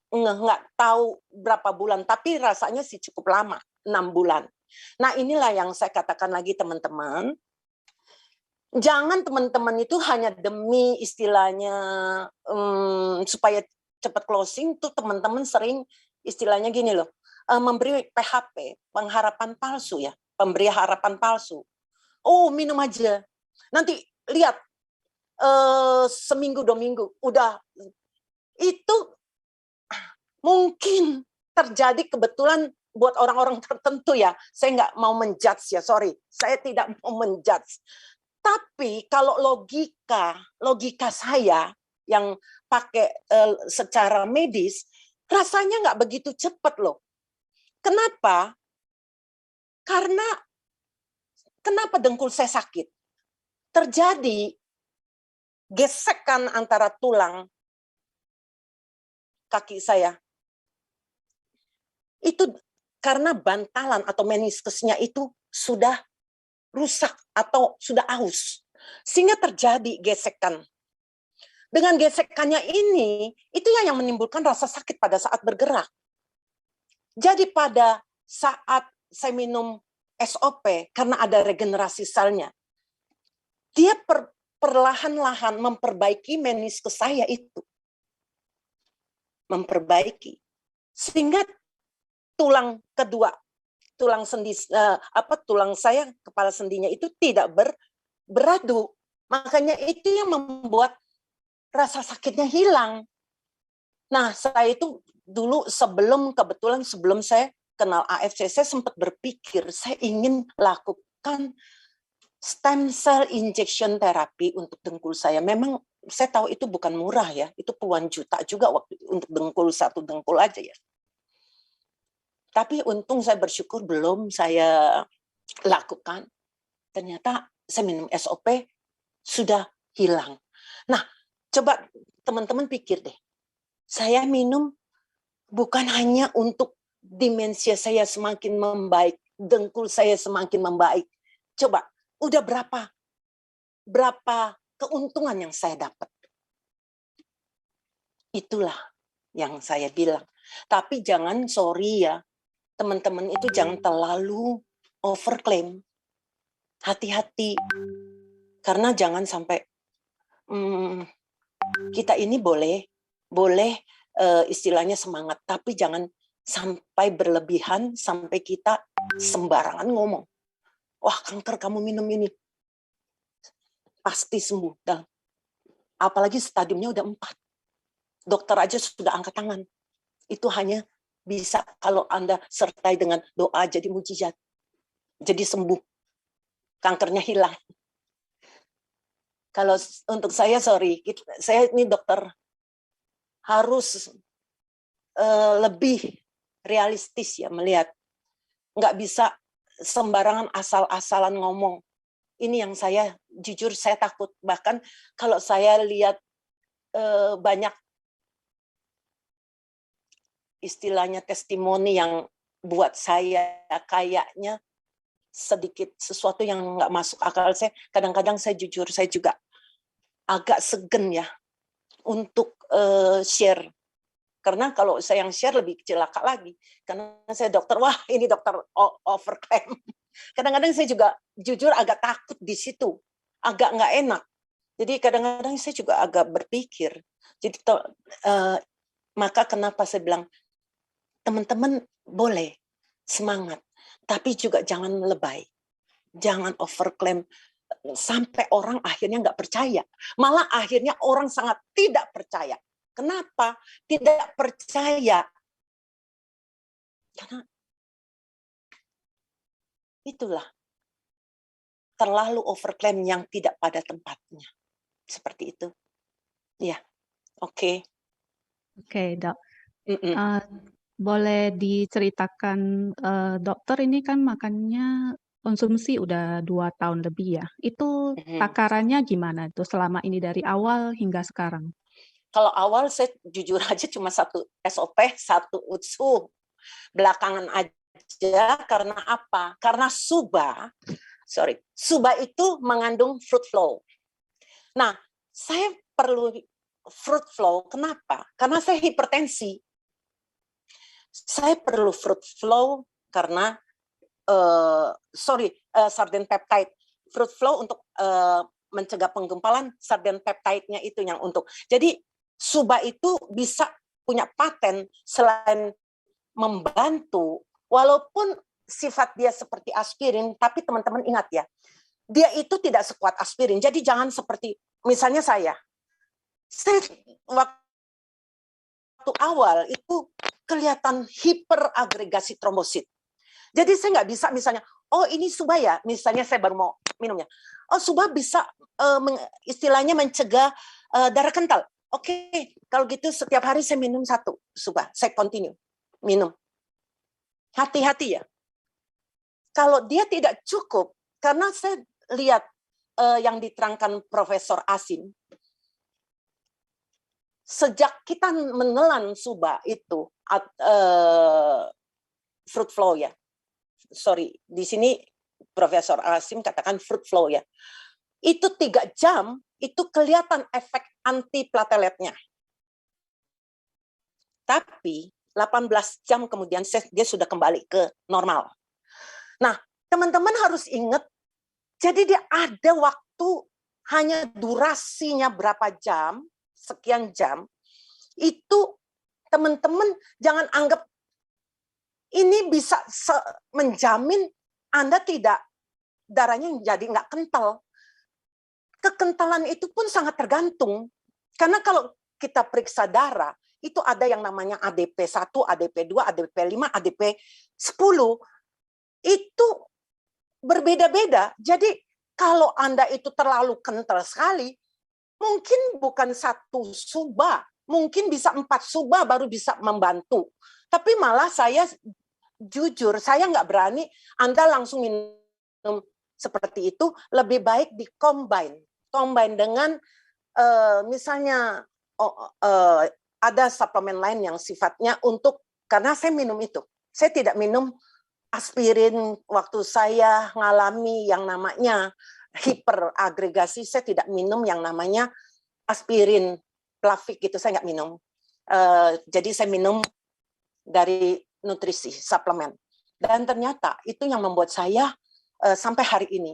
nggak tahu berapa bulan, tapi rasanya sih cukup lama, 6 bulan. Nah, inilah yang saya katakan lagi teman-teman. Jangan teman-teman itu hanya demi istilahnya supaya cepat closing tuh teman-teman sering istilahnya gini loh, memberi PHP, pengharapan palsu ya, pemberi harapan palsu. Oh, minum aja. Nanti lihat seminggu 2 minggu udah itu mungkin terjadi kebetulan buat orang-orang tertentu ya. Saya nggak mau menjudge ya, sorry. Saya tidak mau menjudge. Tapi kalau logika saya yang pakai secara medis, rasanya nggak begitu cepat loh. Kenapa? Karena kenapa dengkul saya sakit? Terjadi gesekan antara tulang kaki saya. Itu karena bantalan atau meniskusnya itu sudah rusak atau sudah aus. Sehingga terjadi gesekan. Dengan gesekannya ini, itu yang menimbulkan rasa sakit pada saat bergerak. Jadi pada saat saya minum SOP, karena ada regenerasi selnya, dia perlahan-lahan memperbaiki meniskus saya itu. Memperbaiki. Sehingga tulang kedua tulang saya, kepala sendinya itu tidak beradu. Makanya itu yang membuat rasa sakitnya hilang. Nah, saya itu dulu kebetulan sebelum saya kenal AFC, saya sempat berpikir saya ingin lakukan stem cell injection therapy untuk dengkul saya. Memang saya tahu itu bukan murah ya, itu puluhan juta juga waktu untuk satu dengkul aja ya. Tapi untung saya bersyukur belum saya lakukan. Ternyata saya minum SOP sudah hilang. Nah, coba teman-teman pikir deh. Saya minum bukan hanya untuk demensia saya semakin membaik, dengkul saya semakin membaik. Coba, udah berapa keuntungan yang saya dapat. Itulah yang saya bilang. Tapi jangan, sorry ya, teman-teman itu jangan terlalu overclaim. Hati-hati. Karena jangan sampai kita ini boleh istilahnya semangat, tapi jangan sampai berlebihan sampai kita sembarangan ngomong. Wah, kanker kamu minum ini. Pasti sembuh. Dan apalagi stadiumnya udah 4. Dokter aja sudah angkat tangan. Itu hanya bisa kalau Anda sertai dengan doa jadi mujizat. Jadi sembuh. Kankernya hilang. Kalau untuk saya, sorry, saya ini dokter harus lebih realistis ya melihat. Nggak bisa sembarangan asal-asalan ngomong. Ini yang saya, jujur saya takut. Bahkan kalau saya lihat banyak istilahnya testimoni yang buat saya kayaknya sedikit sesuatu yang nggak masuk akal saya. Kadang-kadang saya jujur, saya juga agak segan ya untuk share. Karena kalau saya yang share lebih celaka lagi. Karena saya dokter, wah ini dokter overclaim. Kadang-kadang saya juga jujur agak takut di situ. Agak nggak enak. Jadi kadang-kadang saya juga agak berpikir. Jadi maka kenapa saya bilang, teman-teman boleh semangat. Tapi juga jangan lebay. Jangan overclaim. Sampai orang akhirnya nggak percaya. Malah akhirnya orang sangat tidak percaya. Kenapa tidak percaya? Karena itulah terlalu overclaim yang tidak pada tempatnya. Seperti itu. Ya, oke. Oke, Dok. Boleh diceritakan, dokter ini kan makannya konsumsi udah 2 tahun lebih ya. Itu takarannya gimana tuh selama ini dari awal hingga sekarang? Kalau awal saya jujur aja cuma 1 SOP, 1 UTSU. Belakangan aja karena apa? Karena SUBA itu mengandung fruit flow. Nah, saya perlu fruit flow, kenapa? Karena saya hipertensi. Saya perlu fruit flow karena sarden peptide. Fruit flow untuk mencegah penggumpalan, sarden peptide-nya itu yang untuk. Jadi SUBA itu bisa punya paten selain membantu, walaupun sifat dia seperti aspirin, tapi teman-teman ingat ya, dia itu tidak sekuat aspirin. Jadi jangan seperti, misalnya saya waktu awal itu kelihatan hiperagregasi trombosit. Jadi saya nggak bisa misalnya, oh ini SUBA ya, misalnya saya baru mau minumnya. Oh SUBA bisa istilahnya mencegah darah kental. Oke, kalau gitu setiap hari saya minum 1 SUBA, saya continue minum. Hati-hati ya. Kalau dia tidak cukup, karena saya lihat yang diterangkan Profesor Asim, sejak kita menelan SUBA itu, fruit flow ya. Sorry, di sini Profesor Asim katakan fruit flow ya. Itu 3 jam, itu kelihatan efek antiplateletnya. Tapi 18 jam kemudian dia sudah kembali ke normal. Nah, teman-teman harus ingat, jadi dia ada waktu hanya durasinya berapa jam, sekian jam, itu teman-teman jangan anggap ini bisa menjamin Anda tidak darahnya jadi nggak kental. Kekentalan itu pun sangat tergantung. Karena kalau kita periksa darah, itu ada yang namanya ADP1, ADP2, ADP5, ADP10. Itu berbeda-beda. Jadi kalau Anda itu terlalu kental sekali, mungkin bukan 1 suba, mungkin bisa 4 suba baru bisa membantu. Tapi malah saya jujur, saya nggak berani Anda langsung minum seperti itu, lebih baik di-combine dengan misalnya ada suplemen lain yang sifatnya untuk, karena saya minum itu. Saya tidak minum aspirin waktu saya ngalami yang namanya hiperagregasi, saya tidak minum yang namanya aspirin Plavix gitu, saya nggak minum. Jadi saya minum dari nutrisi, suplemen. Dan ternyata itu yang membuat saya sampai hari ini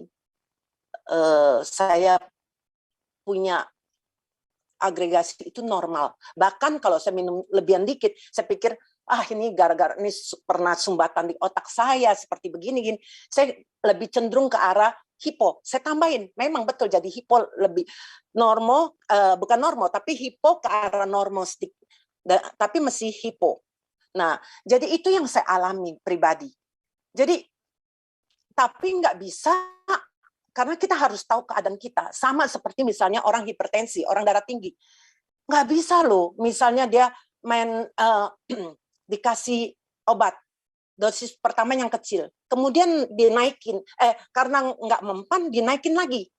saya punya agregasi itu normal. Bahkan kalau saya minum lebihan dikit, saya pikir ini gara-gara ini pernah sumbatan di otak saya seperti begini. Saya lebih cenderung ke arah hipo. Saya tambahin, memang betul jadi hipo lebih normal, bukan normal, tapi hipo ke arah normal sedikit, tapi masih hipo. Nah, jadi itu yang saya alami pribadi. Jadi, tapi nggak bisa, karena kita harus tahu keadaan kita. Sama seperti misalnya orang hipertensi, orang darah tinggi. Nggak bisa loh, misalnya dia dikasih obat, dosis pertama yang kecil, kemudian dinaikin, karena nggak mempan, dinaikin lagi.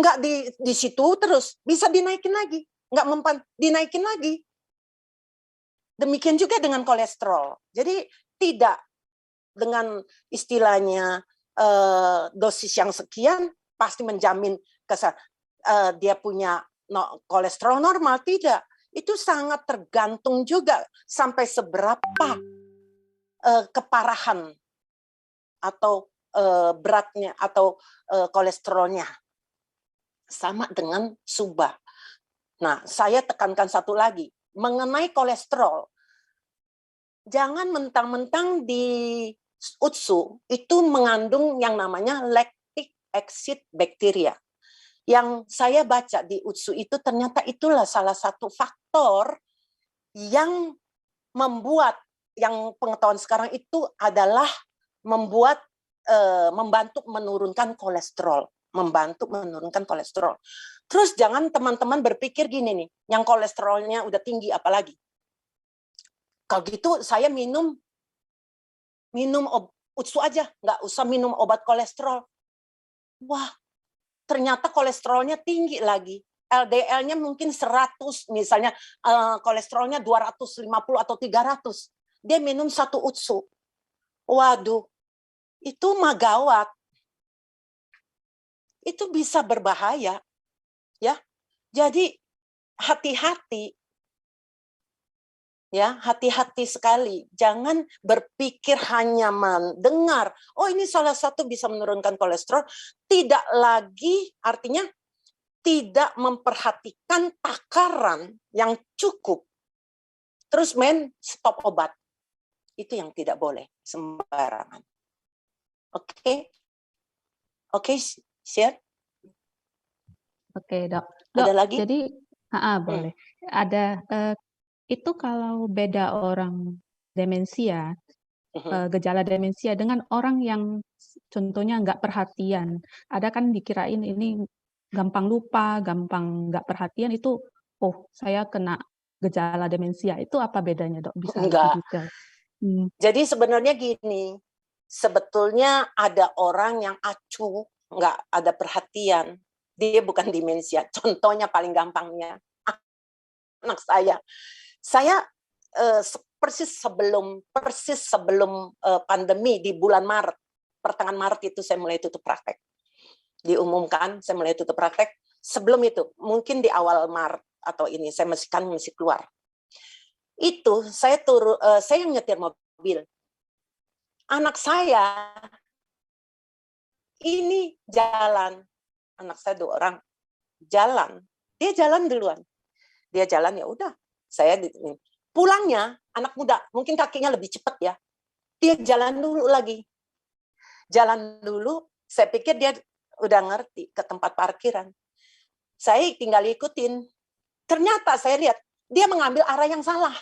Nggak di situ terus, bisa dinaikin lagi. Nggak mempan, dinaikin lagi. Demikian juga dengan kolesterol. Jadi tidak dengan istilahnya dosis yang sekian pasti menjamin dia punya kolesterol normal. Tidak. Itu sangat tergantung juga sampai seberapa keparahan atau beratnya atau kolesterolnya. Sama dengan suba. Nah, saya tekankan satu lagi. Mengenai kolesterol, jangan mentang-mentang di UTSU itu mengandung yang namanya lactic acid bacteria. Yang saya baca di UTSU itu ternyata itulah salah satu faktor yang membuat, yang pengetahuan sekarang itu adalah membantu menurunkan kolesterol. Terus jangan teman-teman berpikir gini nih, yang kolesterolnya udah tinggi apalagi. Kalau gitu saya minum UTSU aja, nggak usah minum obat kolesterol. Wah, ternyata kolesterolnya tinggi lagi. LDL-nya mungkin 100, misalnya kolesterolnya 250 atau 300. Dia minum 1 UTSU. Waduh, itu mah gawat. Itu bisa berbahaya. Ya. Jadi hati-hati. Ya, hati-hati sekali. Jangan berpikir hanya mendengar, oh ini salah satu bisa menurunkan kolesterol, tidak lagi artinya tidak memperhatikan takaran yang cukup. Terus stop obat. Itu yang tidak boleh sembarangan. Oke? Oke, share? Oke, Dok. Ada lagi? Jadi, boleh. Ada itu kalau beda orang demensia, gejala demensia dengan orang yang contohnya nggak perhatian. Ada kan dikirain ini gampang lupa, gampang nggak perhatian, itu, saya kena gejala demensia. Itu apa bedanya, Dok? Bisa lebih detail? Jadi sebenarnya gini, sebetulnya ada orang yang acuh, nggak ada perhatian. Dia bukan demensia. Contohnya paling gampangnya, anak saya persis sebelum pandemi di bulan Maret, pertengahan Maret itu saya mulai tutup praktek. Diumumkan saya mulai tutup praktek. Sebelum itu, mungkin di awal Maret atau ini saya masih keluar. Itu saya nyetir mobil. Anak saya ini jalan. Anak saya 2 orang jalan. Dia jalan duluan. Dia jalan ya udah. Saya Pulangnya anak muda, mungkin kakinya lebih cepat ya. Dia jalan dulu lagi. Jalan dulu, saya pikir dia udah ngerti ke tempat parkiran. Saya tinggal ikutin. Ternyata saya lihat dia mengambil arah yang salah.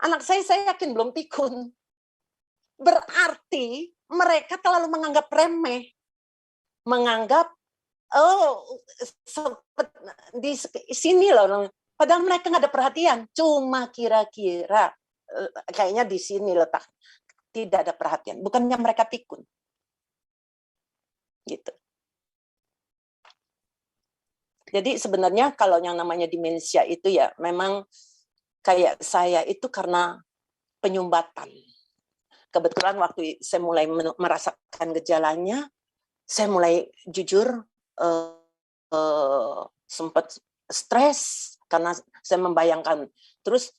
Anak saya yakin belum pikun. Berarti mereka terlalu menganggap remeh. Menganggap, di sini loh. Padahal mereka nggak ada perhatian. Cuma kira-kira kayaknya di sini letak. Tidak ada perhatian. Bukannya mereka pikun. Gitu. Jadi sebenarnya kalau yang namanya demensia itu ya memang kayak saya itu karena penyumbatan. Kebetulan waktu saya mulai merasakan gejalanya, saya mulai jujur sempat stres karena saya membayangkan. Terus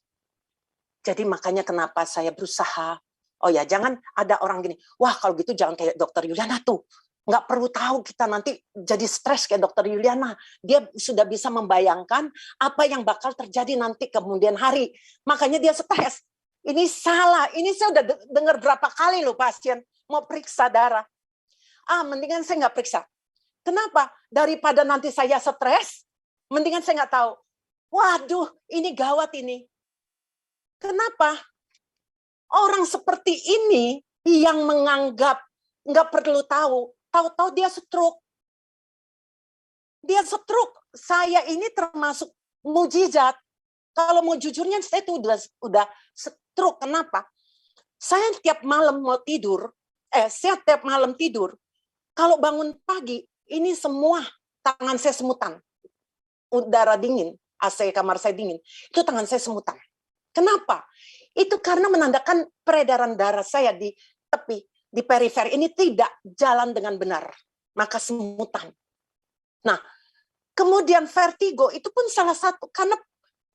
jadi makanya kenapa saya berusaha. Oh ya, jangan ada orang gini, wah kalau gitu jangan kayak dokter Yuliana tuh. Nggak perlu tahu kita nanti jadi stres kayak dokter Yuliana. Dia sudah bisa membayangkan apa yang bakal terjadi nanti kemudian hari. Makanya dia stres. Ini salah. Ini saya udah dengar berapa kali loh pasien mau periksa darah. Mendingan saya nggak periksa. Kenapa? Daripada nanti saya stres, mendingan saya nggak tahu. Waduh, ini gawat ini. Kenapa? Orang seperti ini yang menganggap nggak perlu tahu-tahu dia stroke. Dia stroke. Saya ini termasuk mujizat. Kalau mau jujurnya saya itu udah stroke. Kenapa? Saya tiap malam mau tidur, saya tiap malam tidur. Kalau bangun pagi, ini semua tangan saya semutan. Udara dingin, AC kamar saya dingin. Itu tangan saya semutan. Kenapa? Itu karena menandakan peredaran darah saya di tepi, di perifer ini tidak jalan dengan benar. Maka semutan. Nah, kemudian vertigo itu pun salah satu. Karena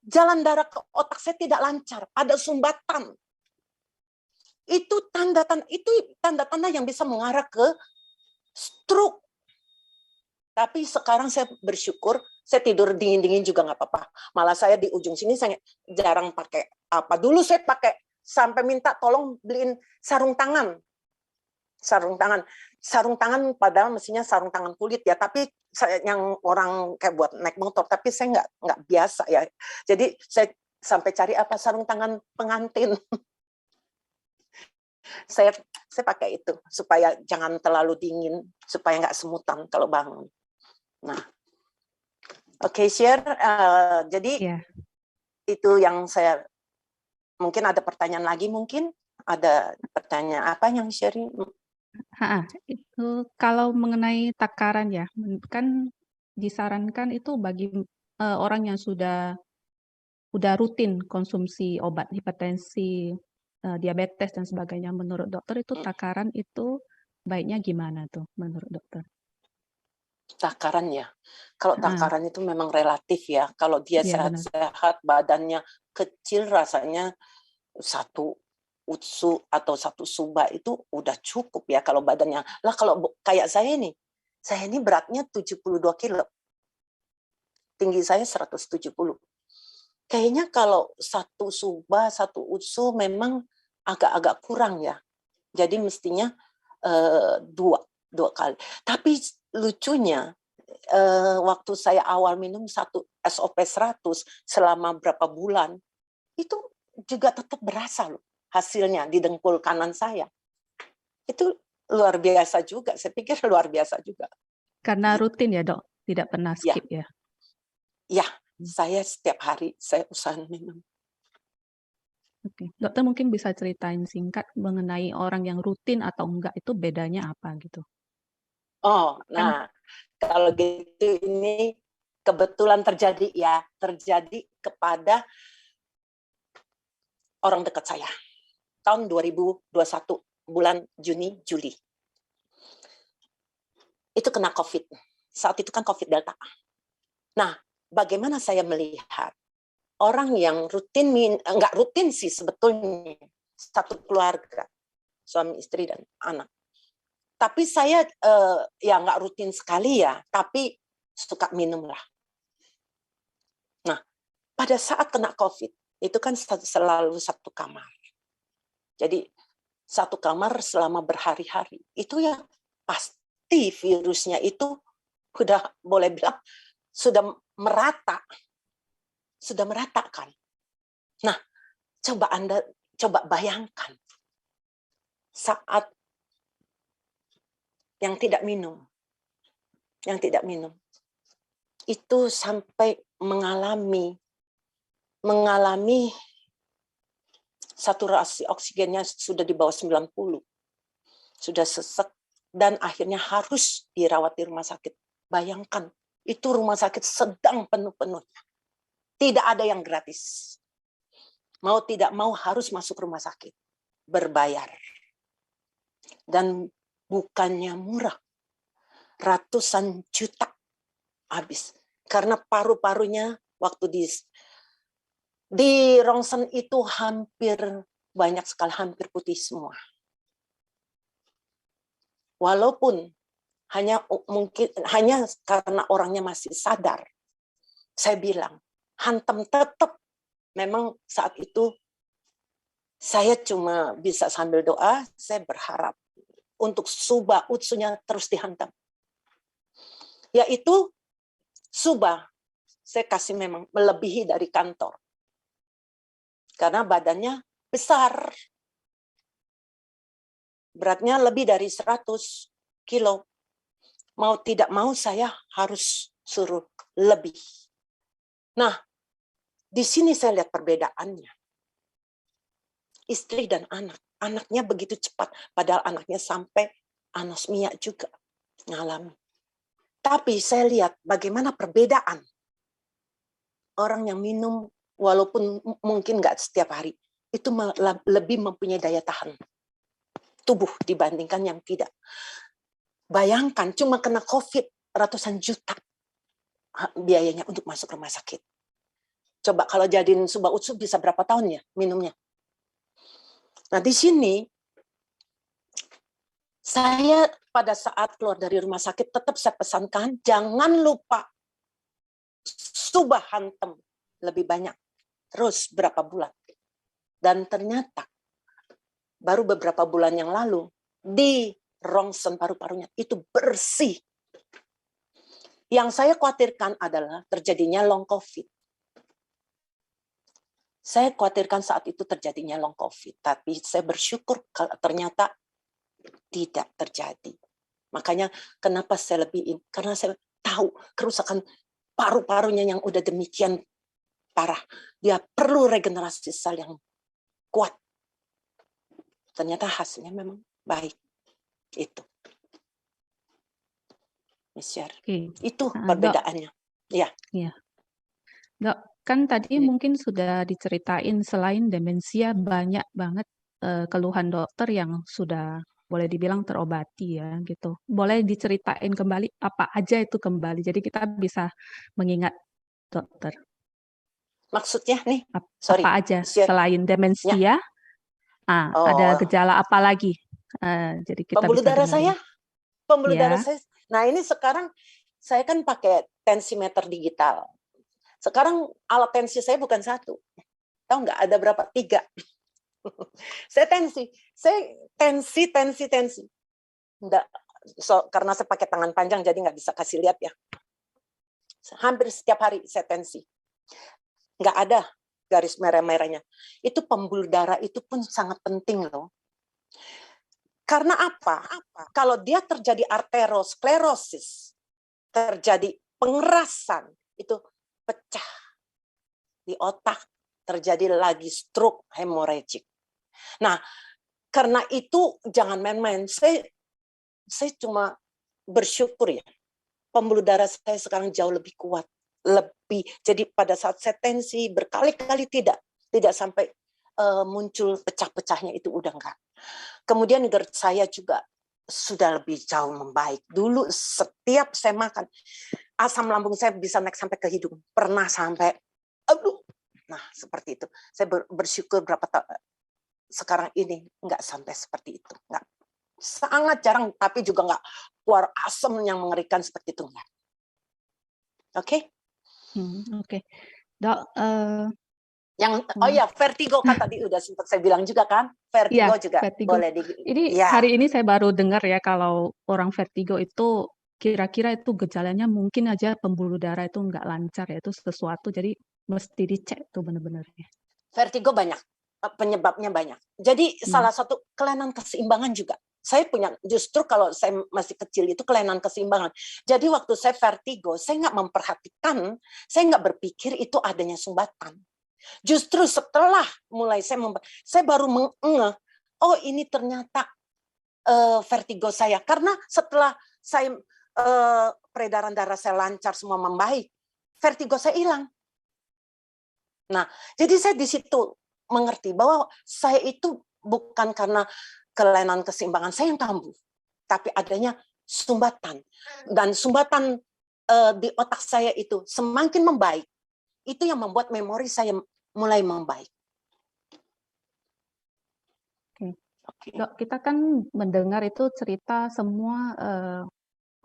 jalan darah ke otak saya tidak lancar. Ada sumbatan. Itu tanda-tanda yang bisa mengarah ke stroke. Tapi sekarang saya bersyukur, saya tidur dingin-dingin juga nggak apa-apa. Malah saya di ujung sini saya jarang pakai apa. Dulu saya pakai sampai minta tolong beliin sarung tangan. Sarung tangan padahal mestinya sarung tangan kulit ya. Tapi saya yang orang kayak buat naik motor. Tapi saya nggak biasa ya. Jadi saya sampai cari apa sarung tangan pengantin. Saya pakai itu supaya jangan terlalu dingin, supaya nggak semutan kalau bangun. Nah, oke, share. Jadi itu yang saya mungkin ada pertanyaan lagi, mungkin ada pertanyaan apa yang sharing? Itu kalau mengenai takaran ya, kan disarankan itu bagi orang yang sudah rutin konsumsi obat hipertensi, diabetes dan sebagainya. Menurut dokter itu takaran itu baiknya gimana tuh menurut dokter? Takaran ya. Kalau takaran itu memang relatif ya. Kalau dia sehat-sehat, badannya kecil, rasanya 1 utsu atau 1 suba itu udah cukup ya kalau badannya. Lah kalau kayak saya ini beratnya 72 kilo. Tinggi saya 170. Kayaknya kalau 1 suba, 1 utsu memang agak-agak kurang ya. Jadi mestinya 2 kali. Tapi lucunya waktu saya awal minum 1 SOP 100 selama berapa bulan, itu juga tetap berasa loh hasilnya di dengkul kanan saya. Itu luar biasa juga, saya pikir luar biasa juga. Karena rutin ya dok, tidak pernah skip ya? Ya, saya setiap hari saya usahakan minum. Oke. Dokter mungkin bisa ceritain singkat mengenai orang yang rutin atau enggak itu bedanya apa gitu? Oh, nah kalau gitu ini kebetulan terjadi kepada orang dekat saya. Tahun 2021, bulan Juni, Juli. Itu kena COVID. Saat itu kan COVID Delta. Nah, bagaimana saya melihat orang yang rutin, enggak rutin sih sebetulnya, 1 keluarga, suami, istri, dan anak. Tapi saya ya nggak rutin sekali ya, tapi suka minum lah. Nah, pada saat kena COVID, itu kan selalu satu kamar. Jadi satu kamar selama berhari-hari. Itu ya pasti virusnya itu udah boleh bilang sudah merata. Sudah merata kan. Nah, coba bayangkan saat yang tidak minum itu sampai mengalami saturasi oksigennya sudah di bawah 90, sudah sesek, dan akhirnya harus dirawat di rumah sakit. Bayangkan, itu rumah sakit sedang penuh-penuhnya. Tidak ada yang gratis. Mau tidak mau harus masuk rumah sakit, berbayar. Dan bukannya murah, ratusan juta habis. Karena paru-parunya waktu di rongsen itu banyak sekali, hampir putih semua. Walaupun hanya karena orangnya masih sadar, saya bilang, hantam tetap. Memang saat itu saya cuma bisa sambil doa, saya berharap untuk subah utsunya terus dihantam. Yaitu subah, saya kasih memang melebihi dari kantor. Karena badannya besar. Beratnya lebih dari 100 kilo. Mau tidak mau saya harus suruh lebih. Nah, di sini saya lihat perbedaannya. Istri dan anak. Anaknya begitu cepat. Padahal anaknya sampai anosmia juga ngalami. Tapi saya lihat bagaimana perbedaan. Orang yang minum walaupun mungkin nggak setiap hari. Itu lebih mempunyai daya tahan tubuh dibandingkan yang tidak. Bayangkan cuma kena COVID ratusan juta biayanya untuk masuk rumah sakit. Coba kalau jadiin subah utsu bisa berapa tahun ya minumnya? Nah di sini saya pada saat keluar dari rumah sakit tetap saya pesankan jangan lupa subah hantam lebih banyak terus berapa bulan. Dan ternyata baru beberapa bulan yang lalu di rongsen paru-parunya itu bersih. Yang saya khawatirkan adalah terjadinya long COVID. Saya khawatirkan saat itu terjadinya long COVID, tapi saya bersyukur kalau ternyata tidak terjadi. Makanya kenapa saya lebihin? Karena saya tahu kerusakan paru-parunya yang udah demikian parah. Dia perlu regenerasi sel yang kuat. Ternyata hasilnya memang baik. Itu. Misyar. Itu perbedaannya. Ya. Iya. Dok, kan tadi mungkin sudah diceritain selain demensia banyak banget keluhan dokter yang sudah boleh dibilang terobati ya gitu. Boleh diceritain kembali apa aja itu kembali. Jadi kita bisa mengingat dokter. Maksudnya nih, apa aja selain demensia? Ada gejala apa lagi? Jadi kita pembuluh bisa darah dengerin. pembuluh darah saya. Nah ini sekarang saya kan pakai tensimeter digital. Sekarang alat tensi saya bukan 1. Tahu nggak ada berapa? 3. Saya tensi. Nggak, karena saya pakai tangan panjang jadi nggak bisa kasih lihat ya. Hampir setiap hari saya tensi. Nggak ada garis merah-merahnya. Itu pembuluh darah itu pun sangat penting loh. Karena apa? Kalau dia terjadi arteriosklerosis, terjadi pengerasan, itu pecah di otak, terjadi lagi stroke hemorrhagic. Nah, karena itu jangan main-main. Saya cuma bersyukur ya, pembuluh darah saya sekarang jauh lebih kuat, jadi pada saat saya tensi berkali-kali tidak sampai muncul pecah-pecahnya, itu udah enggak. Kemudian GERD saya juga sudah lebih jauh membaik. Dulu setiap saya makan, asam lambung saya bisa naik sampai ke hidung. Pernah sampai, aduh. Nah, seperti itu. Saya bersyukur berapa tahun. Sekarang ini nggak sampai seperti itu. Nggak. Sangat jarang, tapi juga nggak keluar asam yang mengerikan seperti itu. Nggak. Oke? Oke. Dok, Oh ya, vertigo kan tadi udah sempat saya bilang juga kan, vertigo iya, juga vertigo. boleh Ini ya. hari ini saya baru dengar ya kalau orang vertigo itu kira-kira itu gejalanya mungkin aja pembuluh darah itu nggak lancar ya, itu sesuatu, jadi mesti dicek tuh benar-benar ya. Vertigo banyak, penyebabnya banyak. Jadi salah satu kelainan keseimbangan juga. Saya punya, justru kalau saya masih kecil itu kelainan keseimbangan. Jadi waktu saya vertigo, saya nggak memperhatikan, saya nggak berpikir itu adanya sumbatan. Justru setelah mulai saya baru mengeh, oh ini ternyata vertigo saya. Karena setelah saya peredaran darah saya lancar, semua membaik, vertigo saya hilang. Nah, jadi saya di situ mengerti bahwa saya itu bukan karena kelainan keseimbangan saya yang kambuh, tapi adanya sumbatan. Dan sumbatan di otak saya itu semakin membaik, itu yang membuat memori saya mulai membaik. Oke. Dok, kita kan mendengar itu cerita semua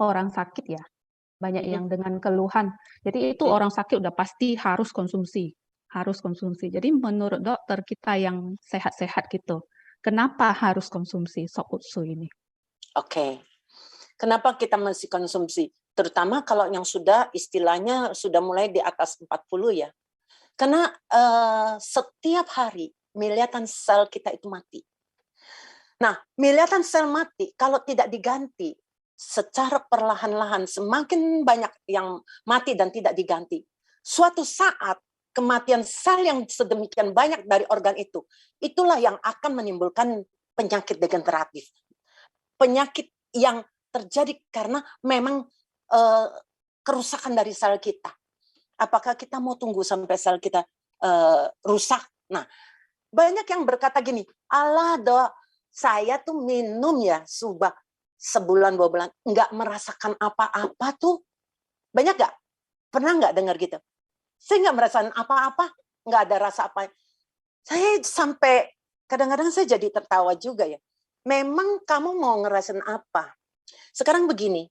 orang sakit ya, banyak yang dengan keluhan. Jadi itu orang sakit udah pasti harus konsumsi. Jadi menurut dokter kita yang sehat-sehat gitu, kenapa harus konsumsi sop utsu ini? Oke. Kenapa kita mesti konsumsi? Terutama kalau yang sudah istilahnya sudah mulai di atas 40 ya. Karena setiap hari miliaran sel kita itu mati. Nah, miliaran sel mati kalau tidak diganti secara perlahan-lahan, semakin banyak yang mati dan tidak diganti. Suatu saat kematian sel yang sedemikian banyak dari organ itu, itulah yang akan menimbulkan penyakit degeneratif. Penyakit yang terjadi karena memang kerusakan dari sel kita. Apakah kita mau tunggu sampai sel kita rusak? Nah, banyak yang berkata gini, Allah Dok, saya tuh minum ya subah sebulan 2 bulan, nggak merasakan apa-apa tuh. Banyak nggak? Pernah nggak dengar gitu? Saya nggak merasakan apa-apa, nggak ada rasa apa. Saya sampai kadang-kadang saya jadi tertawa juga ya. Memang kamu mau ngerasain apa? Sekarang begini,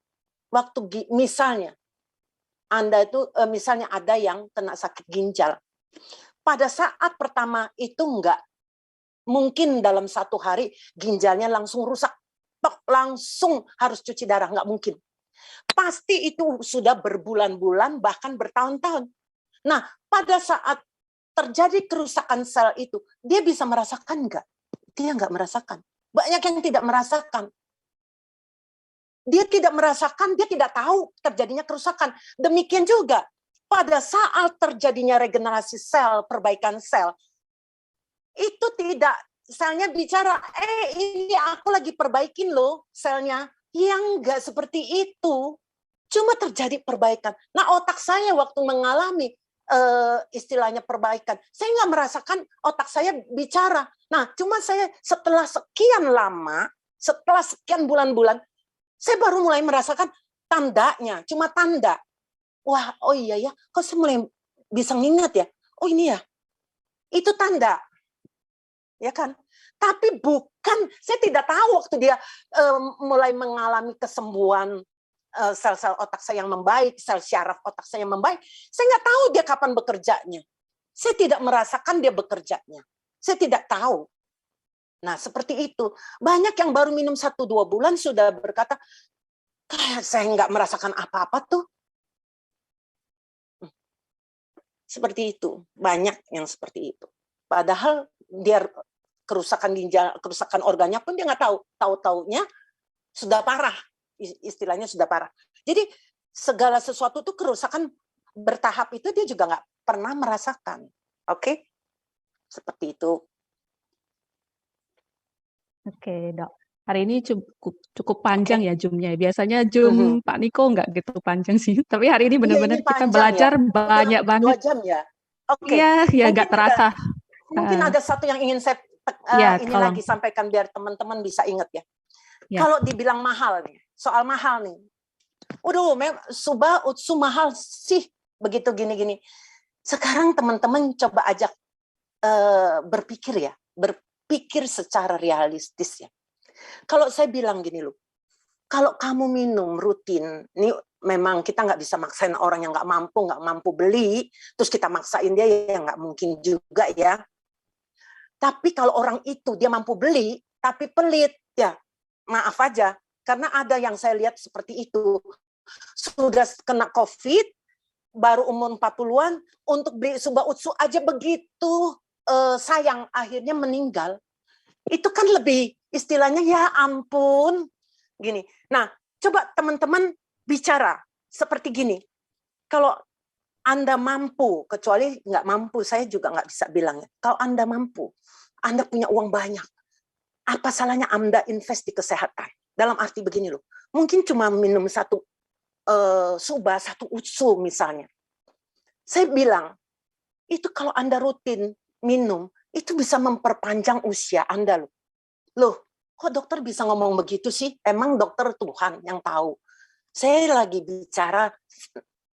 waktu misalnya Anda itu misalnya ada yang kena sakit ginjal. Pada saat pertama itu enggak mungkin dalam 1 hari ginjalnya langsung rusak, langsung harus cuci darah, enggak mungkin. Pasti itu sudah berbulan-bulan bahkan bertahun-tahun. Nah, pada saat terjadi kerusakan sel itu, dia bisa merasakan enggak? Dia enggak merasakan. Banyak yang tidak merasakan. Dia tidak merasakan, dia tidak tahu terjadinya kerusakan. Demikian juga pada saat terjadinya regenerasi sel, perbaikan sel, itu tidak, selnya bicara, ini aku lagi perbaikin loh selnya. Yang enggak seperti itu. Cuma terjadi perbaikan. Nah, otak saya waktu mengalami istilahnya perbaikan, saya nggak merasakan otak saya bicara. Nah, cuma saya setelah sekian lama, setelah sekian bulan-bulan, saya baru mulai merasakan tandanya, cuma tanda. Wah, oh iya ya, kok saya mulai bisa ngingat ya? Oh ini ya, itu tanda. Ya kan? Tapi bukan, saya tidak tahu waktu dia mulai mengalami kesembuhan sel-sel otak saya yang membaik, sel syaraf otak saya yang membaik. Saya nggak tahu dia kapan bekerjanya. Saya tidak merasakan dia bekerjanya. Saya tidak tahu. Nah, seperti itu. Banyak yang baru minum 1-2 bulan sudah berkata, kayak saya nggak merasakan apa-apa tuh. Seperti itu. Banyak yang seperti itu. Padahal dia kerusakan ginjal, kerusakan organnya pun dia nggak tahu. Tahu-taunya sudah parah. Istilahnya sudah parah. Jadi segala sesuatu itu kerusakan bertahap itu dia juga nggak pernah merasakan. Oke? Seperti itu. Oke, Dok. Hari ini cukup panjang ya Zoom-nya. Biasanya Zoom Pak Niko nggak gitu panjang sih. Tapi hari ini benar-benar kita belajar ya? Banyak banget. 2 jam ya? Oke. Iya, ya nggak terasa. Mungkin ada satu yang ingin saya ini lagi sampaikan biar teman-teman bisa ingat ya. Kalau dibilang mahal nih, soal mahal nih. Waduh, subah utsu mahal sih, begitu gini-gini. Sekarang teman-teman coba ajak berpikir ya, berpikir secara realistis ya. Kalau saya bilang gini loh, kalau kamu minum rutin, nih memang kita nggak bisa maksain orang yang nggak mampu beli, terus kita maksain dia, ya nggak mungkin juga ya. Tapi kalau orang itu dia mampu beli, tapi pelit, ya maaf aja. Karena ada yang saya lihat seperti itu. Sudah kena COVID, baru umur 40-an, untuk beli Suba Utsu aja begitu sayang, akhirnya meninggal. Itu kan lebih istilahnya ya ampun. Gini. Nah, coba teman-teman bicara seperti gini. Kalau Anda mampu, kecuali nggak mampu, saya juga nggak bisa bilangnya. Kalau Anda mampu, Anda punya uang banyak, apa salahnya Anda invest di kesehatan? Dalam arti begini loh, mungkin cuma minum satu Suba, satu Utsu misalnya. Saya bilang, itu kalau Anda rutin minum, itu bisa memperpanjang usia Anda loh. Loh, kok dokter bisa ngomong begitu sih? Emang dokter Tuhan yang tahu. Saya lagi bicara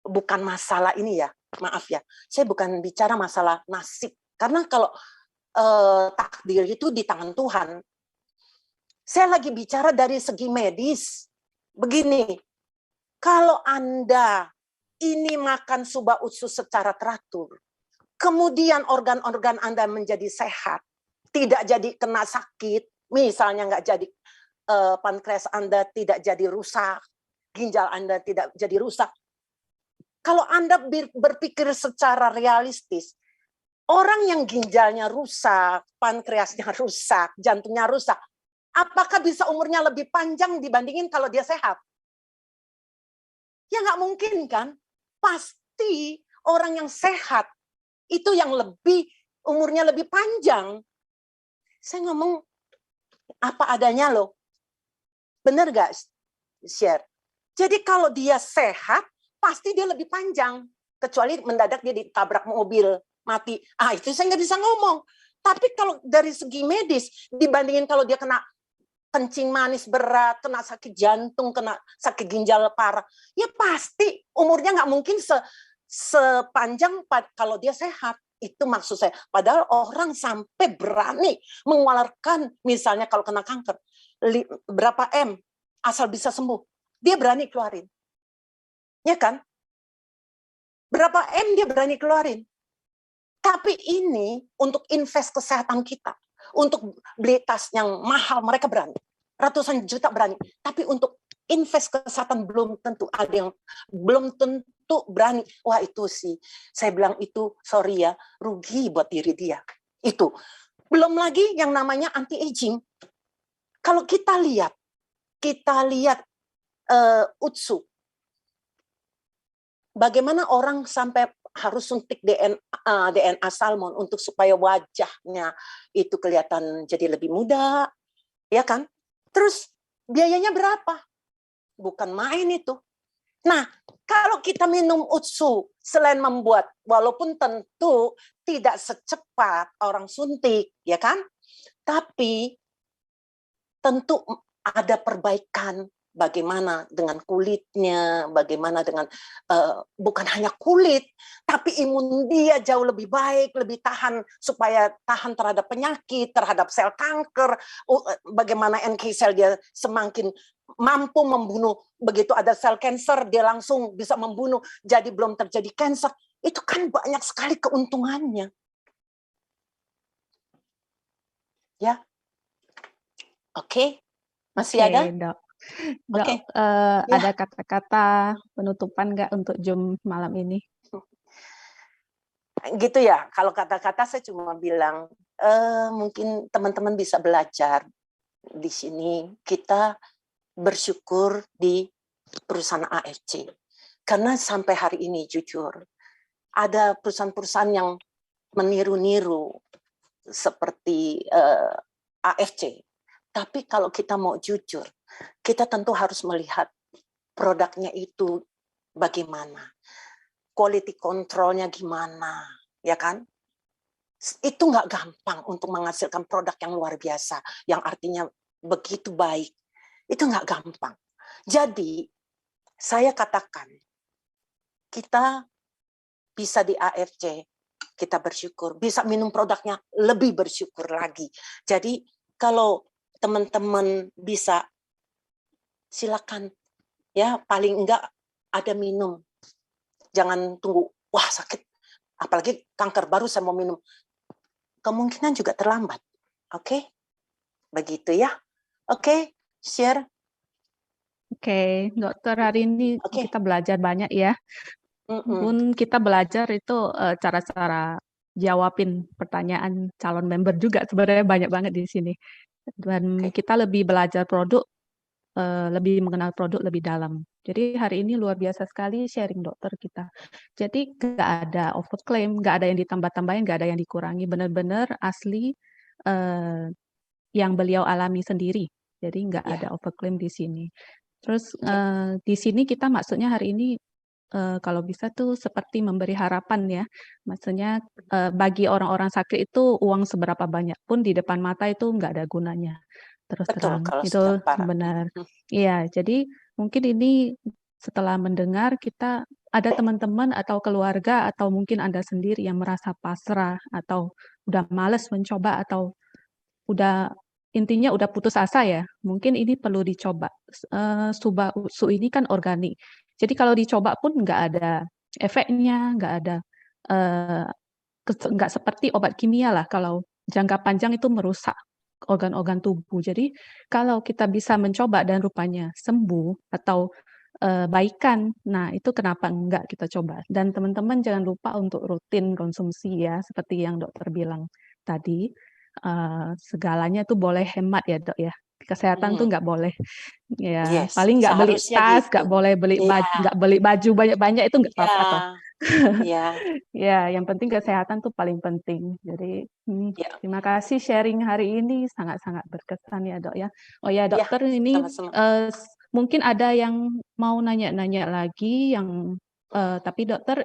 bukan masalah ini ya, maaf ya. Saya bukan bicara masalah nasib. Karena kalau takdir itu di tangan Tuhan. Saya lagi bicara dari segi medis. Begini, kalau Anda ini makan Suba Utsu secara teratur, kemudian organ-organ Anda menjadi sehat, tidak jadi kena sakit, misalnya nggak jadi pankreas Anda tidak jadi rusak, ginjal Anda tidak jadi rusak. Kalau Anda berpikir secara realistis, orang yang ginjalnya rusak, pankreasnya rusak, jantungnya rusak, apakah bisa umurnya lebih panjang dibandingin kalau dia sehat? Ya nggak mungkin kan? Pasti orang yang sehat itu yang umurnya lebih panjang. Saya ngomong apa adanya loh. Benar nggak, share? Jadi kalau dia sehat, pasti dia lebih panjang. Kecuali mendadak dia ditabrak mobil, mati. Itu saya nggak bisa ngomong. Tapi kalau dari segi medis, dibandingin kalau dia kena kencing manis berat, kena sakit jantung, kena sakit ginjal parah, ya pasti umurnya nggak mungkin sepanjang kalau dia sehat. Itu maksud saya. Padahal orang sampai berani mengeluarkan, misalnya kalau kena kanker, berapa M, asal bisa sembuh. Dia berani keluarin. Ya kan? Berapa M dia berani keluarin. Tapi ini untuk invest kesehatan kita. Untuk beli tas yang mahal, mereka berani. Ratusan juta berani. Tapi untuk invest kesehatan belum tentu. Ada yang belum tentu berani. Wah itu sih, saya bilang itu, sorry ya, rugi buat diri dia. Itu. Belum lagi yang namanya anti-aging. Kalau kita lihat Utsu. Bagaimana orang sampai harus suntik DNA salmon untuk supaya wajahnya itu kelihatan jadi lebih muda, ya kan? Terus biayanya berapa? Bukan main itu. Nah, kalau kita minum Utsu, selain membuat, walaupun tentu tidak secepat orang suntik, ya kan? Tapi tentu ada perbaikan. Bagaimana dengan kulitnya, bagaimana dengan bukan hanya kulit, tapi imun dia jauh lebih baik, lebih tahan, supaya tahan terhadap penyakit, terhadap sel kanker, bagaimana NK sel dia semakin mampu membunuh, begitu ada sel kanker, dia langsung bisa membunuh, jadi belum terjadi kanker. Itu kan banyak sekali keuntungannya. Ya, oke. Masih ada? Dok. Dok, Oke. ada kata-kata penutupan nggak untuk Zoom malam ini? Gitu ya, kalau kata-kata saya cuma bilang, mungkin teman-teman bisa belajar di sini. Kita bersyukur di perusahaan AFC. Karena sampai hari ini jujur, ada perusahaan-perusahaan yang meniru-niru seperti AFC. Tapi kalau kita mau jujur, kita tentu harus melihat produknya itu bagaimana, quality controlnya gimana, ya kan? Itu nggak gampang untuk menghasilkan produk yang luar biasa, yang artinya begitu baik. Itu nggak gampang. Jadi, saya katakan, kita bisa di AFC, kita bersyukur. Bisa minum produknya, lebih bersyukur lagi. Jadi, kalau teman-teman bisa, silakan. Ya, paling enggak ada minum. Jangan tunggu, wah sakit, apalagi kanker baru saya mau minum. Kemungkinan juga terlambat. Oke? Begitu ya. Oke, share. Oke, dokter, hari ini Oke. kita belajar banyak ya. Pun kita belajar itu cara-cara jawabin pertanyaan calon member juga, sebenarnya banyak banget di sini. Dan kita lebih belajar produk, lebih mengenal produk lebih dalam. Jadi hari ini luar biasa sekali sharing dokter kita. Jadi nggak ada overclaim, nggak ada yang ditambah-tambahin, nggak ada yang dikurangi. Benar-benar asli yang beliau alami sendiri. Jadi nggak ada overclaim di sini. Terus di sini kita maksudnya hari ini kalau bisa tuh seperti memberi harapan ya. Maksudnya bagi orang-orang sakit itu uang seberapa banyak pun di depan mata itu nggak ada gunanya. Terus Betul, terang kalau itu sudah parah. benar. Iya, jadi mungkin ini setelah mendengar kita ada teman-teman atau keluarga atau mungkin Anda sendiri yang merasa pasrah atau udah males mencoba atau udah intinya udah putus asa ya, mungkin ini perlu dicoba. Suba Su ini kan organik. Jadi kalau dicoba pun nggak ada efeknya, nggak ada nggak seperti obat kimia lah. Kalau jangka panjang itu merusak organ-organ tubuh. Jadi kalau kita bisa mencoba dan rupanya sembuh atau baikan, nah itu kenapa enggak kita coba. Dan teman-teman jangan lupa untuk rutin konsumsi ya, seperti yang dokter bilang tadi. Segalanya tuh boleh hemat ya dok ya. Kesehatan tuh nggak boleh ya, paling nggak beli Seharusnya tas, nggak gitu. boleh beli nggak beli baju banyak-banyak itu nggak apa-apa toh. Iya. Ya, yang penting kesehatan tuh paling penting. Jadi terima kasih sharing hari ini sangat-sangat berkesan ya dok ya. Oh ya dokter ini mungkin ada yang mau nanya-nanya lagi yang tapi dokter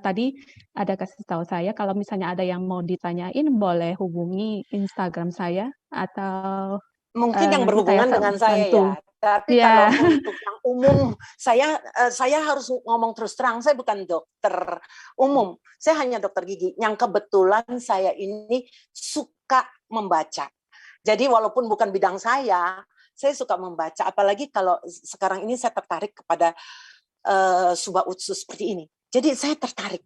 tadi ada kasih tahu saya kalau misalnya ada yang mau ditanyain boleh hubungi Instagram saya atau mungkin yang nanti berhubungan saya dengan saya bantu. ya. Tapi kalau untuk yang umum, saya harus ngomong terus terang, saya bukan dokter umum. Saya hanya dokter gigi yang kebetulan saya ini suka membaca. Jadi walaupun bukan bidang saya suka membaca. Apalagi kalau sekarang ini saya tertarik kepada Suba Utsu seperti ini. Jadi saya tertarik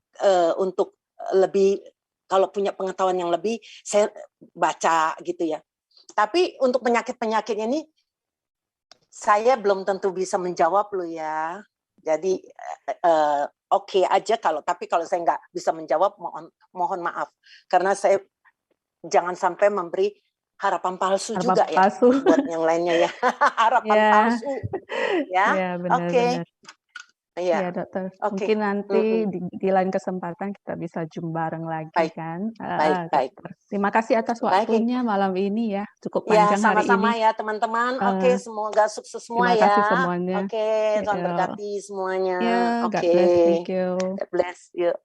untuk lebih, kalau punya pengetahuan yang lebih, saya baca gitu ya. Tapi untuk penyakit-penyakit ini, saya belum tentu bisa menjawab loh ya. Jadi oke aja tapi kalau saya nggak bisa menjawab, mohon maaf. Karena saya jangan sampai memberi harapan palsu juga ya buat yang lainnya ya. Harapan palsu. Ya, oke. Iya dokter, mungkin nanti di lain kesempatan kita bisa zoom bareng lagi kan. Baik. Terima kasih atas waktunya malam ini ya, cukup panjang hari ini. Sama-sama ya teman-teman. Oke, semoga sukses semua ya. Terima kasih semuanya. Oke, Tuhan berkati semuanya. God bless, thank you. God bless, yuk.